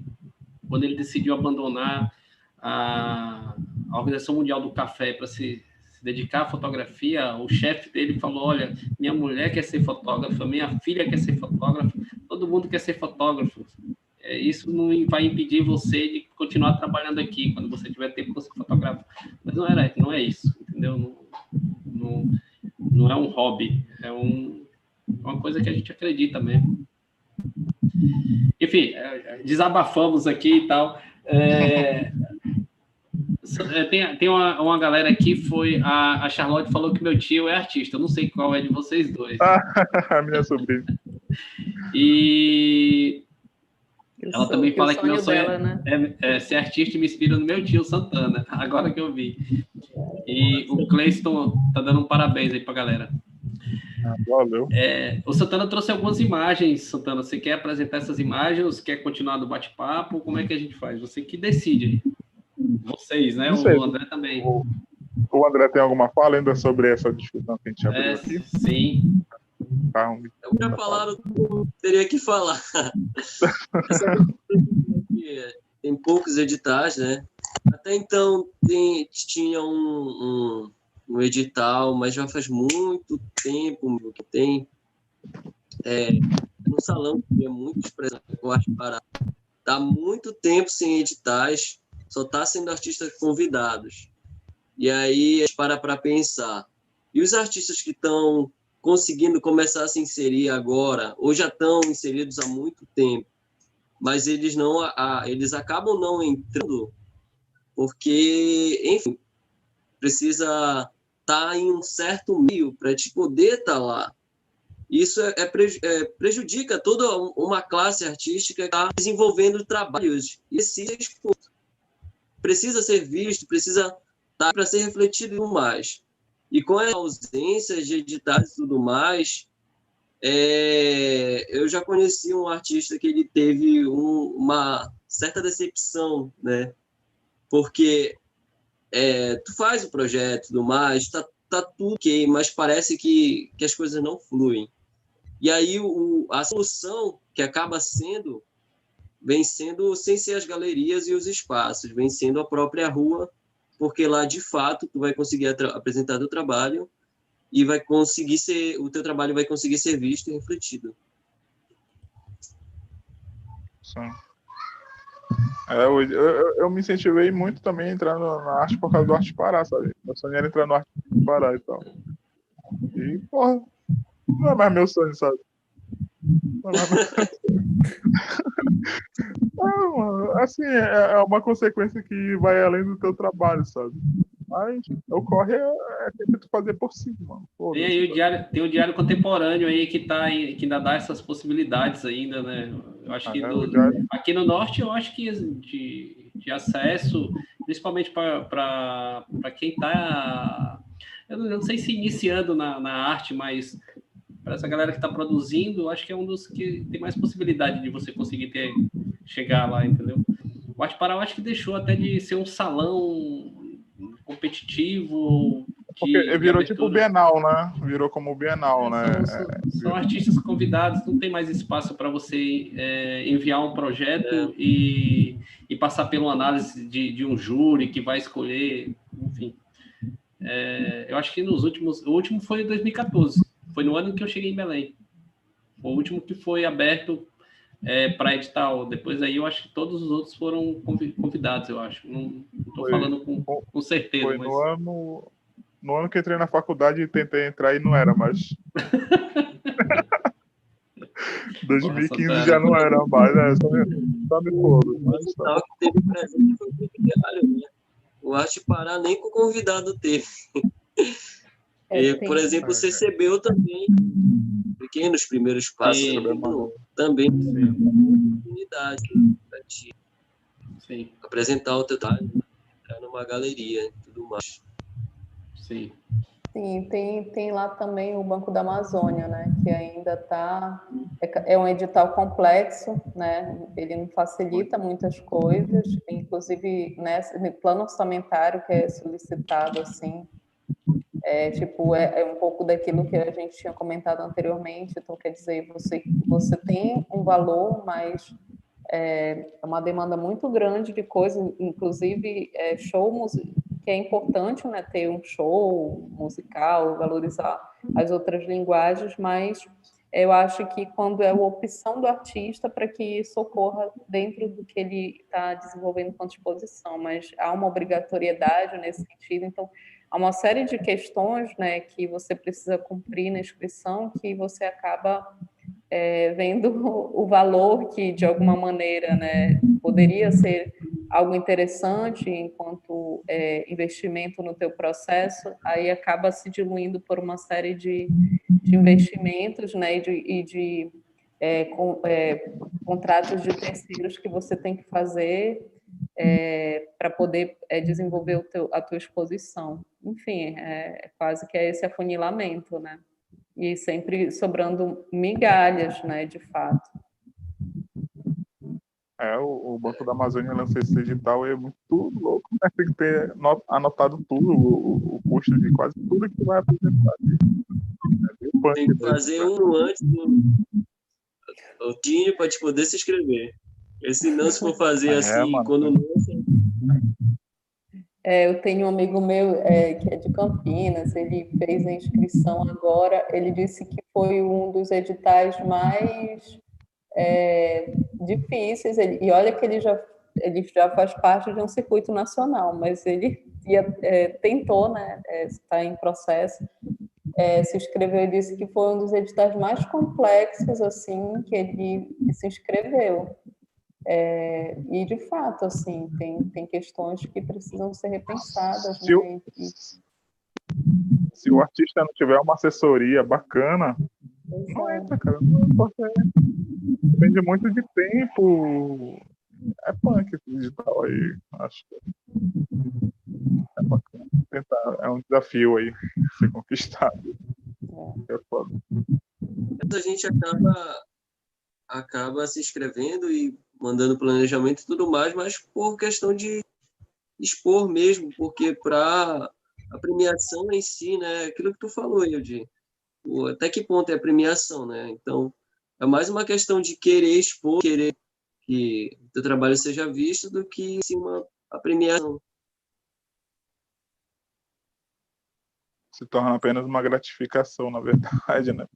quando ele decidiu abandonar a Organização Mundial do Café para se dedicar à fotografia, o chefe dele falou: olha, minha mulher quer ser fotógrafa, minha filha quer ser fotógrafa, todo mundo quer ser fotógrafo. Isso não vai impedir você de continuar trabalhando aqui, quando você tiver tempo você fotografa. Mas não é isso, entendeu? Não é um hobby, é uma coisa que a gente acredita mesmo. Enfim, desabafamos aqui e tal. Tem uma galera aqui, a Charlotte falou que meu tio é artista, eu não sei qual é de vocês dois. A minha sobrinha. E ela também fala que meu sonho dela, né? é ser artista e me inspira no meu tio Santana, agora que eu vi. E o Cleiston tá dando um parabéns aí pra galera. Valeu. O Santana trouxe algumas imagens. Santana, você quer apresentar essas imagens? Quer continuar do bate-papo? Como é que a gente faz? Você que decide. Vocês, né? O André também. O André tem alguma fala ainda sobre essa discussão que a gente abriu aqui? Sim. Já falaram, teria que falar. Tem poucos editais, né? Até então tinha um edital, mas já faz muito tempo que tem. No salão tinha muitos presentes, eu acho, para tá muito tempo sem editais, só está sendo artistas convidados. E aí a gente para pensar. E os artistas que estão conseguindo começar a se inserir agora, ou já estão inseridos há muito tempo, mas eles não, eles acabam não entrando porque, enfim, precisa estar em um certo meio para te poder estar lá. Isso prejudica toda uma classe artística que está desenvolvendo trabalhos e precisa ser visto, precisa estar para ser refletido e tudo mais. E com a ausência de editais e tudo mais, eu já conheci um artista que ele teve uma certa decepção, né? Porque tu faz o projeto e tudo mais, tá tudo ok, mas parece que as coisas não fluem. E aí a solução que acaba vem sendo sem ser as galerias e os espaços, vem sendo a própria rua, porque lá de fato tu vai conseguir apresentar teu trabalho e o teu trabalho vai conseguir ser visto e refletido. Sim. Eu me incentivei muito também a entrar na arte por causa do Arte Pará, sabe? Meu sonho era entrar no Arte Pará e tal. E, porra, não é mais meu sonho, sabe? Não é mais meu sonho. Não, assim, é uma consequência que vai além do teu trabalho, sabe? Mas o corre é sempre tu fazer por si, mano. Tem aí o Diário Contemporâneo aí que ainda dá essas possibilidades ainda, né? Eu acho que aqui no Norte, eu acho que de acesso, principalmente para quem está, eu não sei se iniciando na arte, mas para essa galera que está produzindo, eu acho que é um dos que tem mais possibilidade de você conseguir chegar lá, entendeu? O Arte Pará, eu acho que deixou até de ser um salão competitivo. Porque virou tipo Bienal, né? Virou como Bienal, né? São artistas convidados, não tem mais espaço para você enviar um projeto e passar por uma análise de um júri que vai escolher, enfim. Eu acho que o último foi em 2014, foi no ano que eu cheguei em Belém. Foi o último que foi aberto para edital. Depois aí eu acho que todos os outros foram convidados, eu acho. Não estou falando com certeza. Foi mas... no ano que entrei na faculdade e tentei entrar e não era, mas 2015 já não era mais, só me foda. Mas o que teve presente foi o Diário, né? O Arte Pará nem com convidado teve. Por exemplo, o CCBU também, pequenos primeiros passos, também tem oportunidade para te apresentar o teu trabalho, entrar numa galeria e tudo mais. Sim. Sim, tem lá também o Banco da Amazônia, né, que ainda está... É um edital complexo, né, ele não facilita muitas coisas, inclusive, né, no plano orçamentário que é solicitado, assim, é um pouco daquilo que a gente tinha comentado anteriormente, então, quer dizer, você tem um valor, mas é uma demanda muito grande de coisas, inclusive show que é importante, né, ter um show musical, valorizar as outras linguagens, mas eu acho que quando é a opção do artista para que isso ocorra dentro do que ele está desenvolvendo com exposição, mas há uma obrigatoriedade nesse sentido, então há uma série de questões, né, que você precisa cumprir na inscrição que você acaba vendo o valor que, de alguma maneira, né, poderia ser algo interessante enquanto investimento no teu processo, aí acaba se diluindo por uma série de investimentos, né, e de contratos de terceiros que você tem que fazer para poder desenvolver a tua exposição. Enfim, quase que esse afunilamento, né? E sempre sobrando migalhas, né, de fato. O Banco da Amazônia lança esse edital e é muito louco, né? Tem que ter anotado tudo, o custo de quase tudo que vai apresentar. Tem que fazer antes o Tinho para te poder se inscrever. Porque senão, se for fazer assim, mano, quando lança... Eu tenho um amigo meu que é de Campinas, ele fez a inscrição agora, ele disse que foi um dos editais mais difíceis, e olha que ele já faz parte de um circuito nacional, mas ele tentou, né, está em processo, se inscreveu e disse que foi um dos editais mais complexos, assim, que ele se inscreveu. E, de fato, assim, tem questões que precisam ser repensadas, Se o, né? se o artista não tiver uma assessoria bacana, não entra, cara. Não importa. Depende muito de tempo. É punk esse digital aí. Acho que é bacana. Tentar, é um desafio aí ser conquistado. É foda. A gente acaba se inscrevendo e mandando planejamento e tudo mais, mas por questão de expor mesmo, porque para a premiação em si, né, aquilo que tu falou, Eudy, até que ponto é a premiação, né? Então, é mais uma questão de querer expor, querer que o teu trabalho seja visto do que sim, a premiação. Se torna apenas uma gratificação, na verdade, né?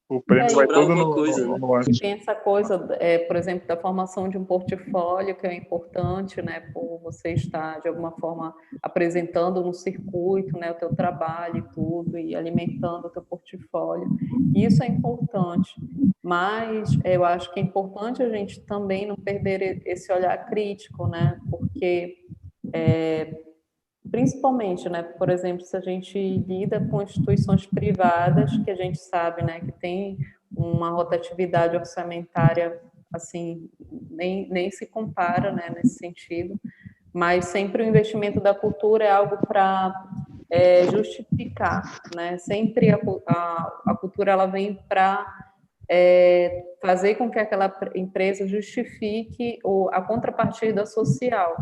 O prêmio vai todo no antes. Tem essa coisa, por exemplo, da formação de um portfólio, que é importante, né, por você estar, de alguma forma, apresentando no circuito, né, o teu trabalho e tudo, e alimentando o teu portfólio. Isso é importante, mas eu acho que é importante a gente também não perder esse olhar crítico, né, porque principalmente, né, por exemplo, se a gente lida com instituições privadas, que a gente sabe, né, que tem uma rotatividade orçamentária, assim, nem se compara, né, nesse sentido, mas sempre o investimento da cultura é algo para justificar, né, sempre a cultura ela vem para fazer com que aquela empresa justifique a contrapartida social.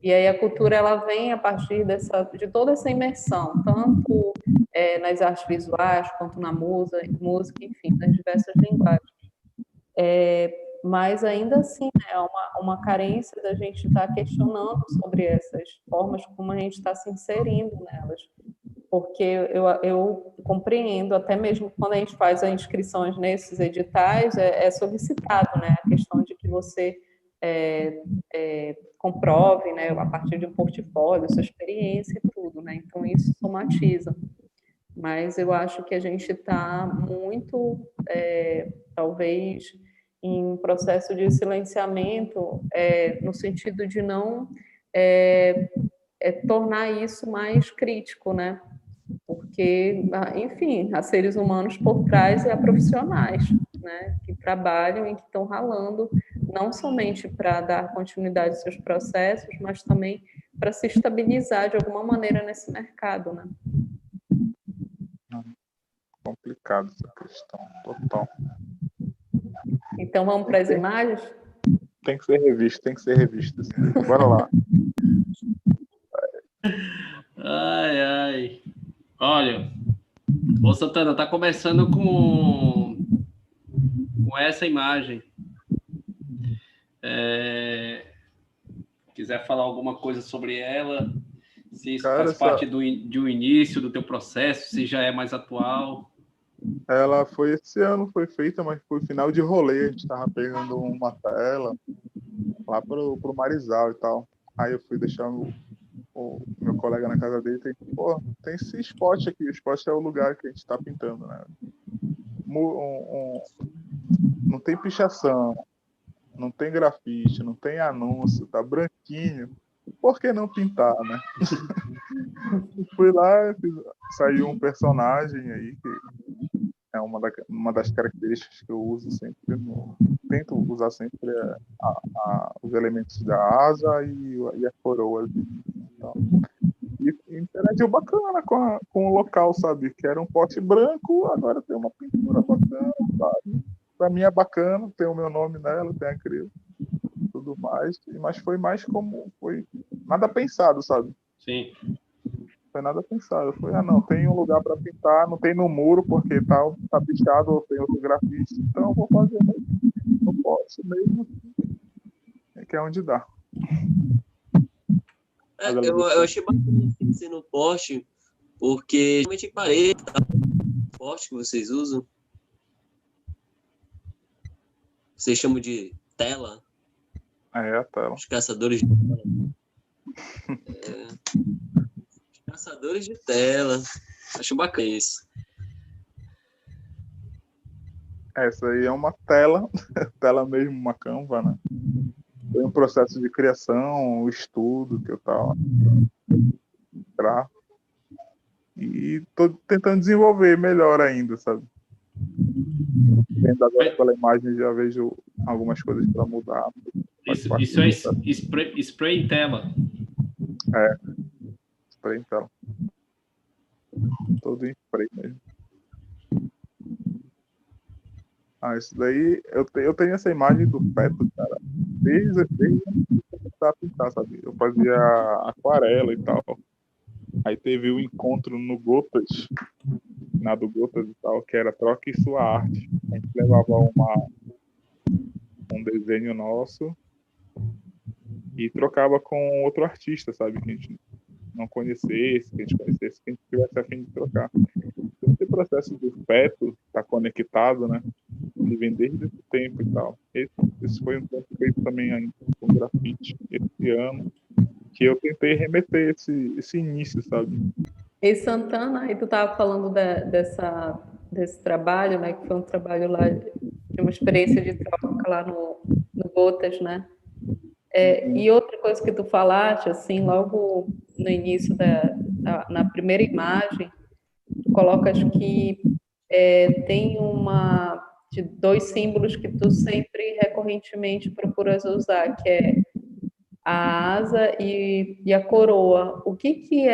E aí a cultura ela vem a partir de toda essa imersão, tanto nas artes visuais, quanto na música, enfim, nas diversas linguagens. Mas ainda assim, né, é uma carência da gente estar questionando sobre essas formas como a gente está se inserindo nelas. Porque eu compreendo, até mesmo quando a gente faz as inscrições nesses editais, é solicitado, né, a questão de que você comprove, né, a partir de um portfólio, sua experiência e tudo, né? Então isso somatiza. Mas eu acho que a gente está muito, talvez, em processo de silenciamento, no sentido de não tornar isso mais crítico, né? Porque, enfim, há seres humanos por trás e há profissionais, né, que trabalham e que estão ralando, não somente para dar continuidade aos seus processos, mas também para se estabilizar de alguma maneira nesse mercado, né? Complicado essa questão, total. Então, vamos para as imagens? Tem que ser revista. Assim. Bora lá. Ai, ai. Olha, ô Santana, tá começando com essa imagem. Quiser falar alguma coisa sobre ela, se isso faz parte de um início do teu processo, se já é mais atual. Ela foi esse ano, foi feita, mas foi final de rolê. A gente tava pegando uma tela lá pro Marizal e tal. Aí eu fui deixar o meu colega na casa dele e tem esse spot aqui. O spot é o lugar que a gente tá pintando, né? Não tem pichação, não tem grafite, não tem anúncio, tá branquinho. Por que não pintar, né? Fui lá, saiu um personagem aí que é uma das características que eu uso sempre, tento usar sempre os elementos da asa e a coroa. Então, e interagiu bacana com o local, sabe? Que era um pote branco, agora tem uma pintura bacana, sabe? Pra mim é bacana, tem o meu nome nela, tem aquilo, tudo mais. Mas foi mais como... Foi nada pensado, sabe? Sim. Foi nada pensado. Foi, não, tem um lugar para pintar, não tem no muro, porque tá pichado ou tem outro grafite, então eu vou fazer no poste mesmo, que é onde dá. Eu achei bacana ser no poste, porque realmente em parede, tá? Poste que vocês usam, vocês chamam de tela? A tela. Os caçadores de tela. Os caçadores de tela. Acho bacana isso. Essa aí é uma tela, tela mesmo, uma Canva, né? Foi um processo de criação, um estudo que eu tava e tô tentando desenvolver melhor ainda, sabe? Vendo agora pela imagem já vejo algumas coisas para mudar. Isso é spray em tela. É, spray em tela. Todo em spray mesmo. Isso daí, eu tenho essa imagem do feto, cara, desde a pintar, sabe? Eu fazia aquarela e tal. Aí teve um encontro no Gotas, na do Gotas e tal, que era troque sua arte. A gente levava um desenho nosso e trocava com outro artista, sabe? Que a gente não conhecesse, que a gente conhecesse, que a gente tivesse a fim de trocar. Esse processo do feto tá conectado, né? Ele vem desde esse tempo e tal. Esse foi um tempo feito também ainda com grafite esse ano, que eu tentei remeter esse início, sabe? E Santana, aí tu estava falando desse trabalho, né? Que foi um trabalho lá, de uma experiência de troca lá no Gotas, né? E outra coisa que tu falaste, assim, logo no início na primeira imagem, tu colocas que tem de dois símbolos que tu sempre recorrentemente procuras usar, que é a asa e a coroa. O que que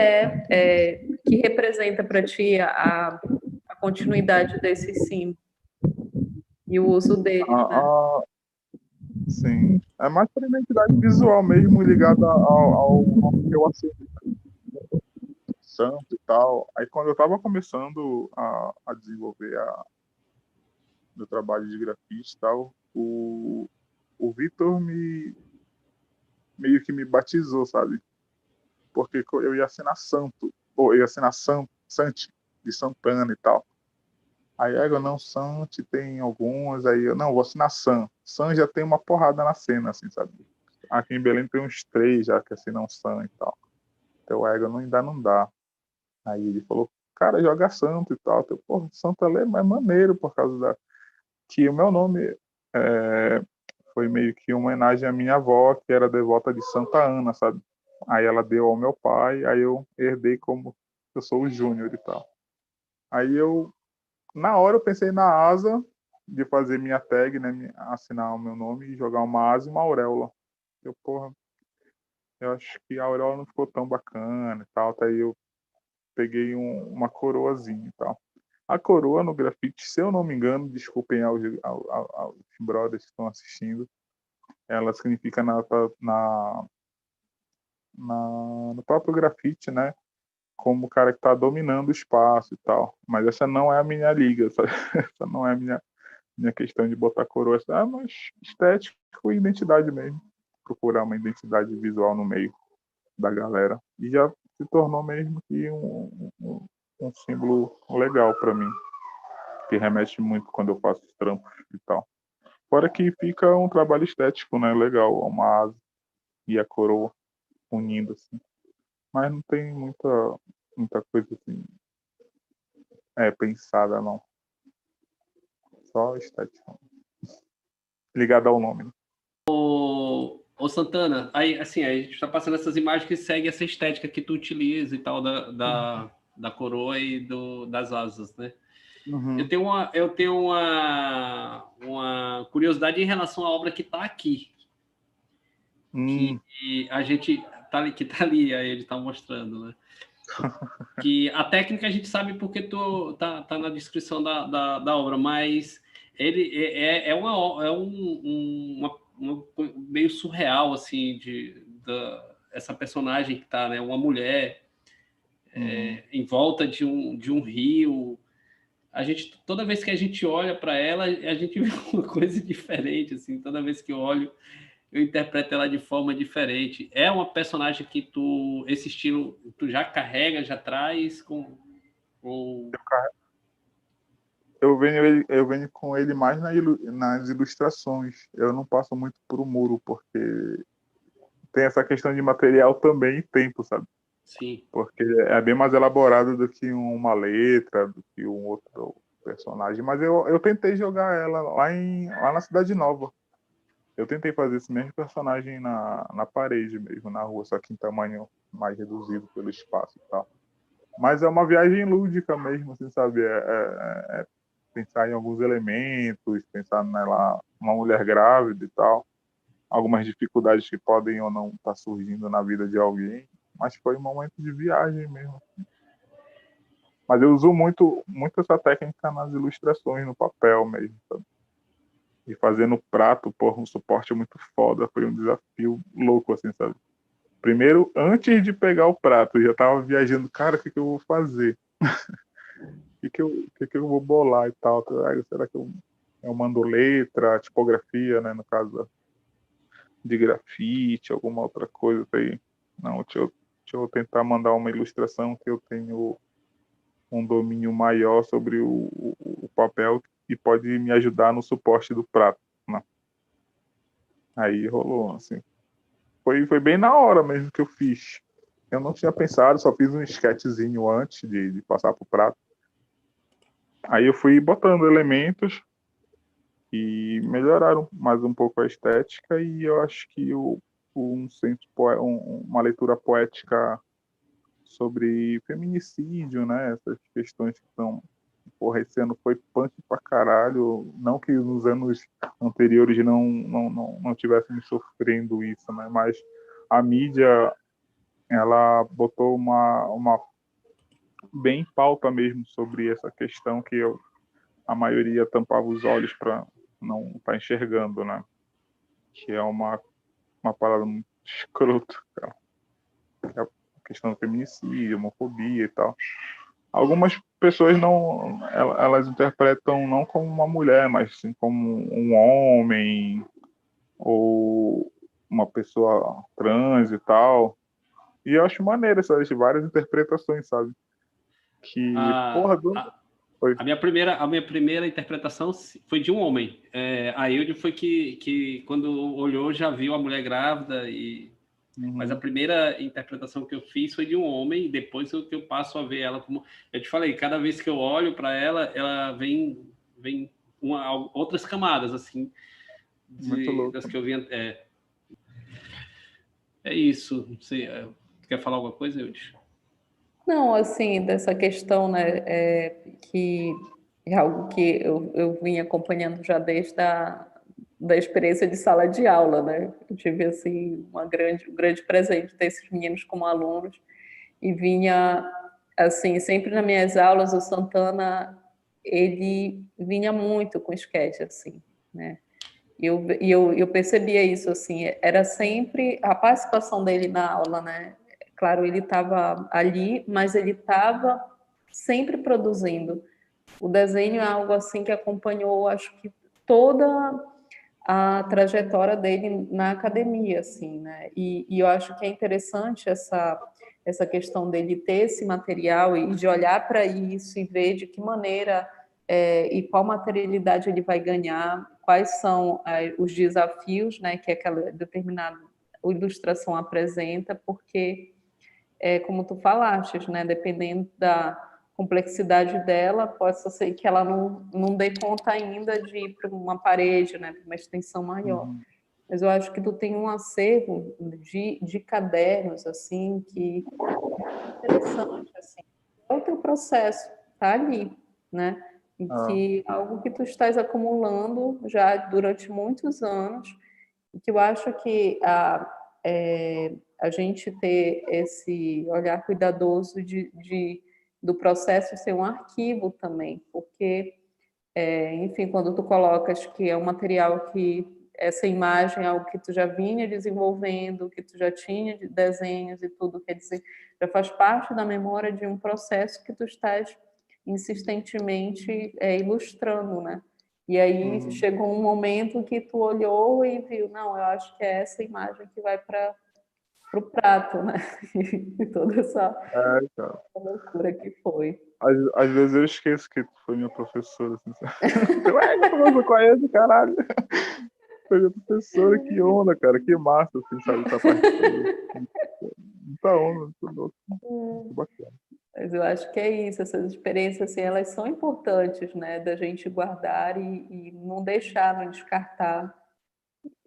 representa para ti a continuidade desses símbolos e o uso deles, né? Sim. É mais para identidade visual mesmo, ligada ao nome que eu assino, santo e tal. Aí quando eu estava começando a desenvolver meu trabalho de grafite e tal, o Vitor meio que me batizou, sabe? Porque eu ia assinar santo, ou eu ia assinar Santi, de Santana e tal. Aí eu não, Santi tem algumas, aí eu não, vou assinar San. San já tem uma porrada na cena, assim, sabe? Aqui em Belém tem uns 3 já que assinam San e tal. Então o Ego ainda não dá. Aí ele falou, cara, joga santo e tal. Eu, porra, santo é maneiro por causa que o meu nome foi meio que uma homenagem à minha avó, que era devota de Santa Ana, sabe? Aí ela deu ao meu pai, aí eu herdei como eu sou o Júnior e tal. Aí na hora eu pensei na asa, de fazer minha tag, né, assinar o meu nome e jogar uma asa e uma auréola. Porra, eu acho que a auréola não ficou tão bacana e tal, até aí eu peguei uma coroazinha e tal. A coroa no grafite, se eu não me engano, desculpem aos brothers que estão assistindo, ela significa no próprio grafite, né? Como o cara que está dominando o espaço e tal. Mas essa não é a minha liga, sabe? Essa não é a minha questão de botar coroa. Mas estético e identidade mesmo. Procurar uma identidade visual no meio da galera. E já se tornou mesmo que um símbolo legal para mim, que remete muito quando eu faço os trampos e tal. Fora que fica um trabalho estético, né? Legal, uma asa e a coroa unindo assim. Mas não tem muita coisa assim pensada, não. Só estética. Ligada ao nome. Né? Ô Santana, aí assim, a gente está passando essas imagens que seguem essa estética que tu utiliza e tal da coroa e das asas, né? Uhum. Eu tenho uma curiosidade em relação à obra que está aqui. Que a gente que tá ali, aí ele está mostrando, né? Que a técnica a gente sabe porque tá na descrição da obra, mas ele é uma meio surreal assim essa personagem que tá, né, uma mulher em volta de um rio. Toda vez que a gente olha para ela, a gente vê uma coisa diferente assim. Toda vez que eu olho, eu interpreto ela de forma diferente. É uma personagem que esse estilo, tu já carrega, já traz com Eu venho com ele mais nas ilustrações. Eu não passo muito por o muro, porque tem essa questão de material também e tempo, sabe? Sim. Porque é bem mais elaborado do que uma letra, do que um outro personagem, mas eu tentei jogar ela lá na Cidade Nova. Eu tentei fazer esse mesmo personagem na parede mesmo, na rua, só que em tamanho mais reduzido pelo espaço e tal. Mas é uma viagem lúdica mesmo, assim, sabe? É pensar em alguns elementos, pensar nela, uma mulher grávida e tal, algumas dificuldades que podem ou não estar surgindo na vida de alguém, mas foi um momento de viagem mesmo. Mas eu uso muito essa técnica nas ilustrações, no papel mesmo, sabe? E fazendo prato, porra, um suporte muito foda, foi um desafio louco, assim, sabe? Primeiro, antes de pegar o prato, eu já tava viajando, cara, o que eu vou fazer? O que eu vou bolar e tal? Será que eu mando letra, tipografia, né, no caso de grafite, alguma outra coisa aí? Não, deixa eu tentar mandar uma ilustração que eu tenho um domínio maior sobre o papel e pode me ajudar no suporte do prato, né? Aí rolou, assim. Foi bem na hora mesmo que eu fiz. Eu não tinha pensado, só fiz um sketchzinho antes de passar pro prato. Aí eu fui botando elementos e melhoraram mais um pouco a estética e eu acho que uma leitura poética sobre feminicídio, né? Essas questões que estão... Porra, esse ano foi punk pra caralho. Não que nos anos anteriores não tivéssemos sofrendo isso, né? Mas a mídia, ela botou uma bem em pauta mesmo sobre essa questão que a maioria tampava os olhos para não estar enxergando, né? Que é uma parada muito escrota, cara. Que é a questão do feminicídio, homofobia e tal. Algumas pessoas elas interpretam não como uma mulher, mas sim como um homem ou uma pessoa trans e tal. E eu acho maneiro essas várias interpretações, sabe? Que, A, porra, a, foi. a minha primeira interpretação foi de um homem. A Hilde foi que, quando olhou, já viu a mulher grávida. Mas a primeira interpretação que eu fiz foi de um homem, e depois que eu passo a ver ela como... Eu te falei, cada vez que eu olho para ela, ela vem outras camadas, assim, Muito louco. das que eu vi. É isso. Não sei, quer falar alguma coisa, Hilde? Não, assim, dessa questão, né, que é algo que eu vim acompanhando já desde da experiência de sala de aula, né? Eu tive, assim, um grande presente ter esses meninos como alunos e vinha, assim, sempre nas minhas aulas, o Santana, ele vinha muito com sketch, assim, né? Eu percebia isso, assim, era sempre a participação dele na aula, né? Claro, ele estava ali, mas ele estava sempre produzindo. O desenho é algo assim que acompanhou, acho que toda a trajetória dele na academia, assim, né? E eu acho que é interessante essa questão dele ter esse material e de olhar para isso e ver de que maneira e qual materialidade ele vai ganhar, quais são os desafios, né, que aquela determinada ilustração apresenta, porque como tu falaste, né, dependendo da complexidade dela, pode ser que ela não dê conta ainda de ir para uma parede, né, para uma extensão maior. Mas eu acho que tu tem um acervo de cadernos, assim, que é interessante, assim. É outro processo, tá ali, né? E que é algo que tu estás acumulando já durante muitos anos, e que eu acho que a gente ter esse olhar cuidadoso do processo ser um arquivo também, porque, enfim, quando tu colocas que é um material que essa imagem é algo que tu já vinha desenvolvendo, que tu já tinha de desenhos e tudo, quer dizer, já faz parte da memória de um processo que tu estás insistentemente ilustrando, né? E aí chegou um momento que tu olhou e viu, não, eu acho que é essa imagem que vai para o prato, né? E toda essa Cara. loucura que foi. Às vezes eu esqueço que tu foi minha professora, assim, sabe? Eu conheço, caralho. Foi minha professora, que onda, cara, que massa, assim, sabe, essa parte toda. Muita onda, muito louco, muito bacana. Mas eu acho que é isso, essas experiências, assim, elas são importantes, né, da gente guardar e não deixar, não descartar.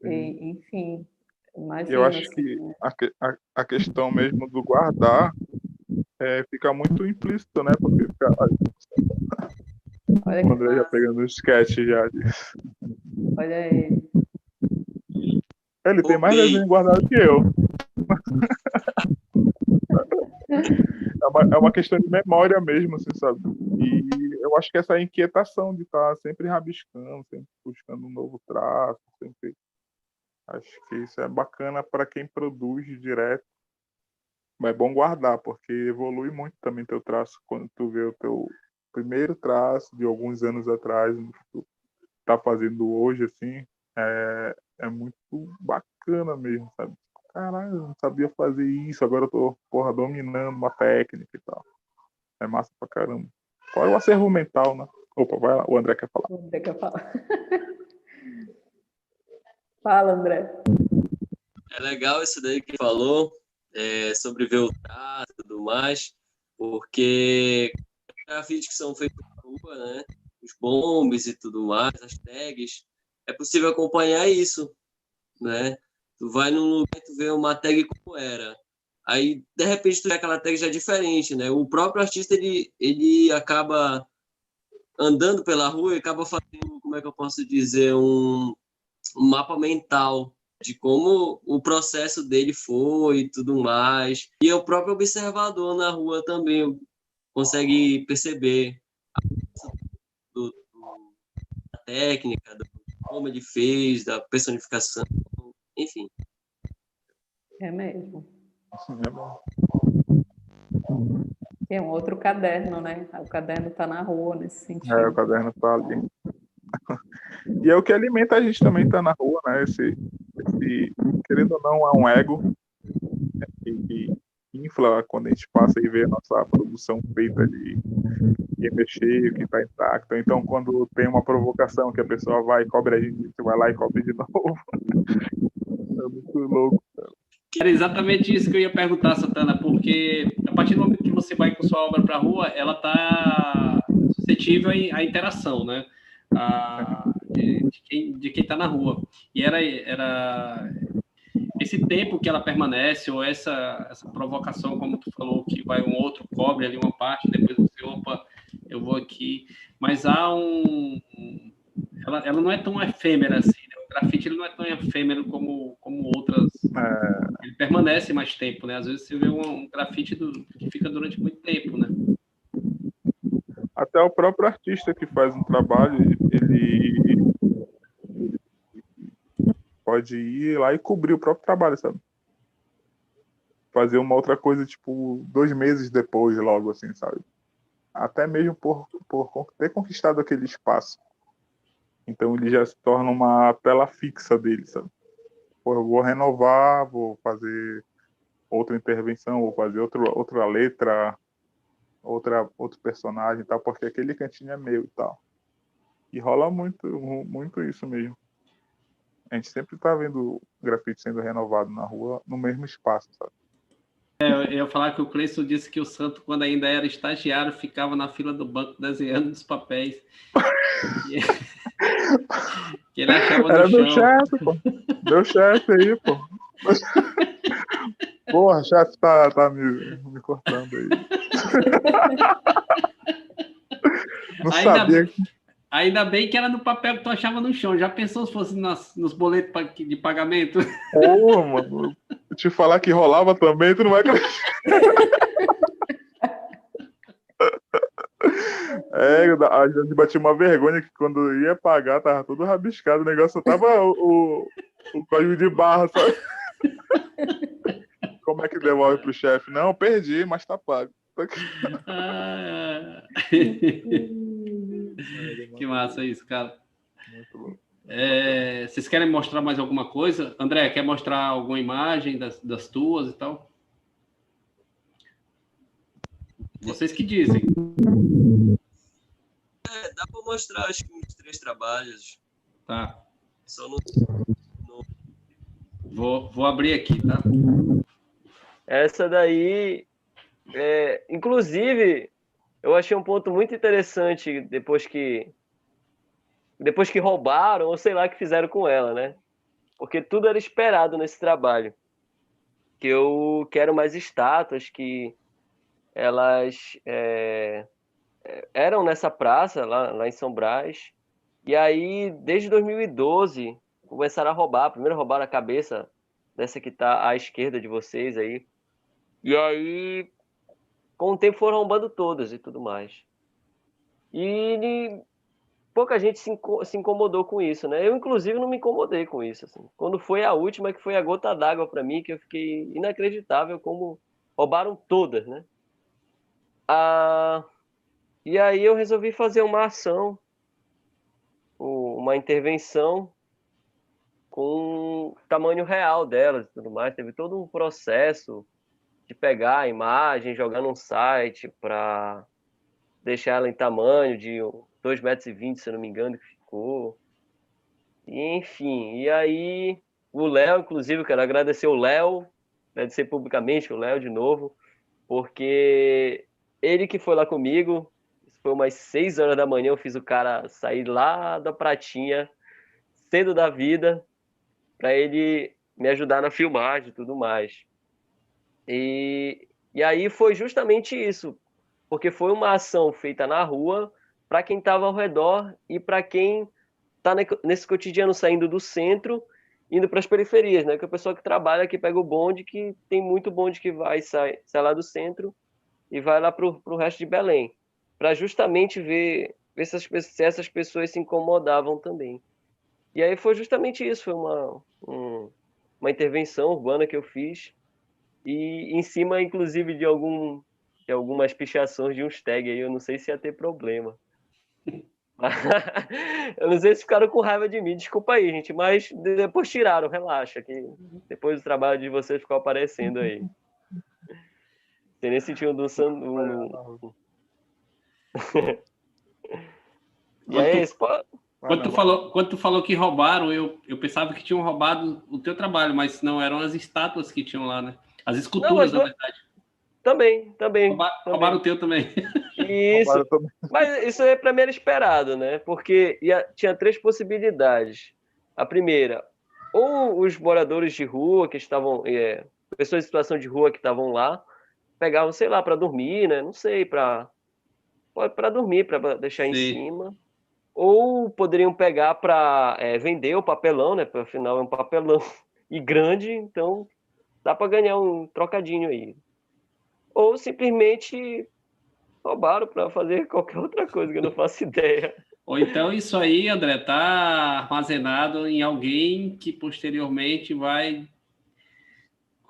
Enfim, Eu imagina, acho assim, que né? a questão mesmo do guardar fica muito implícito, né? Porque Olha o que André já massa, pegando o sketch já. olha ele. Ele tem Ô, mais Bey, desenho guardado que eu. É uma questão de memória mesmo, assim, sabe? E eu acho que essa inquietação de estar sempre rabiscando, sempre buscando um novo traço, sempre. Acho que isso é bacana para quem produz direto. Mas é bom guardar, porque evolui muito também teu traço quando tu vê o teu primeiro traço de alguns anos atrás, no que tu tá fazendo hoje, assim, é muito bacana mesmo, sabe? Caralho, eu não sabia fazer isso, agora eu tô, porra, dominando uma técnica e tal. É massa pra caramba. Fora o acervo mental, né? Opa, vai lá, o André quer falar. O André quer falar. Fala, André. é legal isso daí que falou, sobre ver o traço e tudo mais, porque grafites que são feitos na rua, né? Os bombs e tudo mais, as tags, é possível acompanhar isso, né? Tu vai num lugar e tu vê uma tag como era. Aí, de repente, tu vê aquela tag já diferente, né? O próprio artista, ele acaba andando pela rua e acaba fazendo, como é que eu posso dizer, um mapa mental de como o processo dele foi e tudo mais. E o próprio observador na rua também consegue perceber da técnica, do como ele fez, da personificação, enfim. É mesmo. É bom. É um outro caderno, né? O caderno está na rua nesse O sentido. caderno tá ali. E é o que alimenta a gente também tá na rua, né? Querendo ou não, é um ego que infla quando a gente passa e vê a nossa produção feita de mexer, que está intacto. Então, quando tem uma provocação que a pessoa vai e cobre a gente, você vai lá e cobre de novo. É muito louco. Era exatamente isso que eu ia perguntar, Santana, porque a partir do momento que você vai com sua obra para a rua, ela está suscetível à interação, né? De quem está na rua. E era esse tempo que ela permanece, ou essa provocação, como tu falou, que vai um outro cobre ali uma parte, depois você, opa, eu vou aqui. Mas há ela não é tão efêmera assim, né? O grafite ele não é tão efêmero como outras. Ele permanece mais tempo, né? Às vezes você vê um grafite que fica durante muito tempo, né? Até o próprio artista que faz um trabalho, ele pode ir lá e cobrir o próprio trabalho, sabe? Fazer uma outra coisa, tipo, 2 meses depois, logo assim, sabe? Até mesmo por ter conquistado aquele espaço. Então ele já se torna uma tela fixa dele, sabe? Pô, eu vou renovar, vou fazer outra intervenção, vou fazer outra letra, outro personagem e tal, porque aquele cantinho é meu e tal. E rola muito, muito isso mesmo. A gente sempre tá vendo grafite sendo renovado na rua, no mesmo espaço, sabe? Eu ia falar que o Cleison disse que o Santo, quando ainda era estagiário, ficava na fila do banco desenhando os papéis. Que ele achava no Era meu chão. chefe, pô. Meu chefe aí, pô. Porra, chefe tá me cortando aí. Não Ainda, sabia. ainda bem que era no papel que tu achava no chão. Já pensou se fosse nos boletos de pagamento? Porra, mano. Eu te falar que rolava também, tu não vai acreditar. A gente batia uma vergonha que quando ia pagar, tava tudo rabiscado. O negócio só tava o código de barra, sabe? Como é que devolve pro chefe? Não, perdi, mas tá pago. Que massa isso, cara. Muito louco. Vocês querem mostrar mais alguma coisa? André, quer mostrar alguma imagem das tuas e tal? Vocês que dizem. Dá para mostrar, acho que uns 3 trabalhos. Tá. Só no... Vou abrir aqui, tá? Essa daí Inclusive, eu achei um ponto muito interessante depois que roubaram, ou sei lá, que fizeram com ela, né? Porque tudo era esperado nesse trabalho. Que eu quero mais estátuas, que elas eram nessa praça, lá em São Brás. E aí, desde 2012, começaram a roubar. Primeiro roubaram a cabeça dessa que está à esquerda de vocês aí. E aí, com o tempo, foram roubando todas e tudo mais. E pouca gente se incomodou com isso, né? Eu, inclusive, não me incomodei com isso. Assim. Quando foi a última, que foi a gota d'água para mim, que eu fiquei inacreditável como roubaram todas, né? E aí eu resolvi fazer uma ação, uma intervenção com o tamanho real delas e tudo mais. Teve todo um processo de pegar a imagem, jogar num site para deixar ela em tamanho de 2,20 m, se eu não me engano, que ficou. E, enfim, e aí o Léo, inclusive, eu quero agradecer o Léo, agradecer publicamente o Léo de novo, porque ele que foi lá comigo, foi umas 6 horas da manhã, eu fiz o cara sair lá da Pratinha, cedo da vida, para ele me ajudar na filmagem e tudo mais. E aí foi justamente isso, porque foi uma ação feita na rua para quem estava ao redor e para quem está nesse cotidiano saindo do centro, indo para as periferias, né? Que é a pessoa que trabalha, que pega o bonde, que tem muito bonde que sai lá do centro e vai lá para o resto de Belém, para justamente ver se essas pessoas se incomodavam também. E aí foi justamente isso, foi uma intervenção urbana que eu fiz, e em cima, inclusive, de algumas pichações de uns tags aí, eu não sei se ia ter problema. Eu não sei se ficaram com raiva de mim, desculpa aí, gente, mas depois tiraram, relaxa, que depois do trabalho de vocês ficou aparecendo aí. Você nem sentiu do sandu. E aí, Quando tu falou que roubaram, eu pensava que tinham roubado o teu trabalho, mas não, eram as estátuas que tinham lá, né? As esculturas, na verdade. Também. Roubaram o teu também. Isso. Mas isso aí para mim era esperado, né? Porque tinha 3 possibilidades. A primeira, ou os moradores de rua que estavam, pessoas em situação de rua que estavam lá, pegavam, sei lá, para dormir, né? Não sei, para dormir, para deixar em cima. Ou poderiam pegar para vender o papelão, né? Porque afinal é um papelão e grande, então dá para ganhar um trocadinho aí. Ou simplesmente roubaram para fazer qualquer outra coisa que eu não faço ideia. Ou então isso aí, André, tá armazenado em alguém que posteriormente vai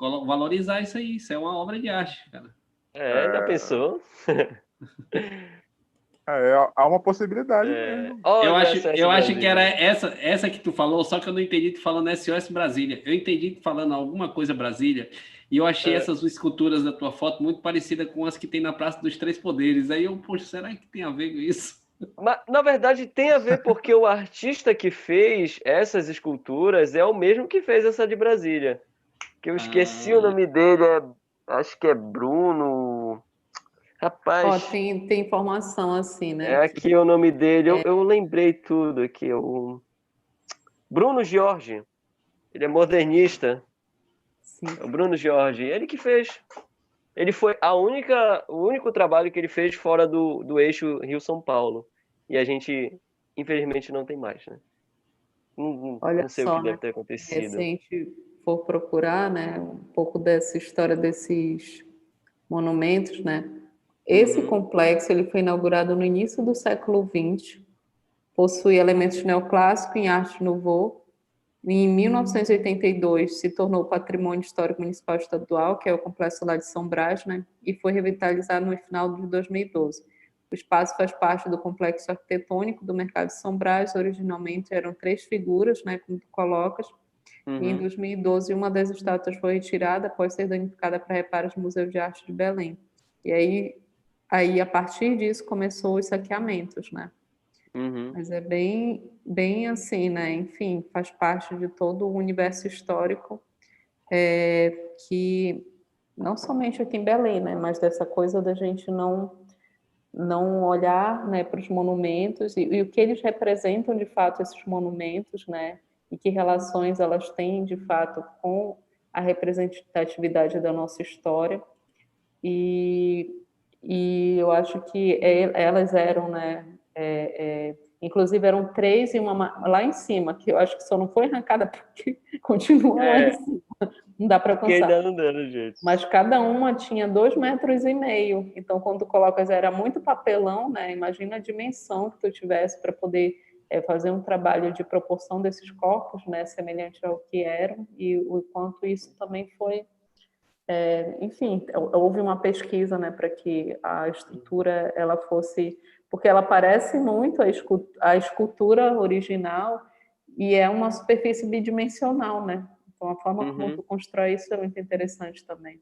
valorizar isso aí. Isso é uma obra de arte, cara. Já pensou? Há uma possibilidade mesmo. Eu acho que era essa que tu falou, só que eu não entendi tu falando SOS Brasília. Eu entendi tu falando alguma coisa Brasília, e eu achei essas esculturas da tua foto muito parecidas com as que tem na Praça dos Três Poderes. Aí eu, poxa, será que tem a ver com isso? Mas, na verdade, tem a ver porque o artista que fez essas esculturas é o mesmo que fez essa de Brasília. Que eu esqueci o nome dele, acho que é Bruno... Rapaz... tem informação assim, né? É aqui o nome dele, eu lembrei tudo aqui. Bruno Jorge, ele é modernista. Sim. É o Bruno Jorge, ele que fez. Ele foi o único trabalho que ele fez fora do eixo Rio-São Paulo. E a gente, infelizmente, não tem mais, né? Não sei o que deve ter acontecido. Se a gente for procurar, né, um pouco dessa história desses monumentos, né? Esse complexo ele foi inaugurado no início do século XX, possui elementos neoclássicos em arte nouveau. Em 1982 se tornou Patrimônio Histórico Municipal Estadual, que é o complexo lá de São Brás, né? E foi revitalizado no final de 2012. O espaço faz parte do complexo arquitetônico do Mercado de São Brás. Originalmente eram 3 figuras, né, como tu colocas. E em 2012 uma das estátuas foi retirada após ser danificada para reparos do Museu de Arte de Belém. E aí a partir disso começou os saqueamentos, né? Mas é bem assim, né? Enfim, faz parte de todo o universo histórico que não somente aqui em Belém, né, mas dessa coisa da gente não olhar, né, para os monumentos e o que eles representam de fato esses monumentos, né, e que relações elas têm de fato com a representatividade da nossa história. E eu acho que elas eram, né, inclusive eram 3 e uma lá em cima, que eu acho que só não foi arrancada porque continua lá em cima, não dá para Porque alcançar. ainda não dando jeito. Mas cada uma tinha 2,5 metros, então quando tu colocas, era muito papelão, né? Imagina a dimensão que tu tivesse para poder fazer um trabalho de proporção desses corpos, né, semelhante ao que eram, e o quanto isso também foi enfim, houve uma pesquisa, né, para que a estrutura ela fosse, porque ela parece muito a escultura original e é uma superfície bidimensional, né? Então a forma como tu constrói isso é muito interessante também.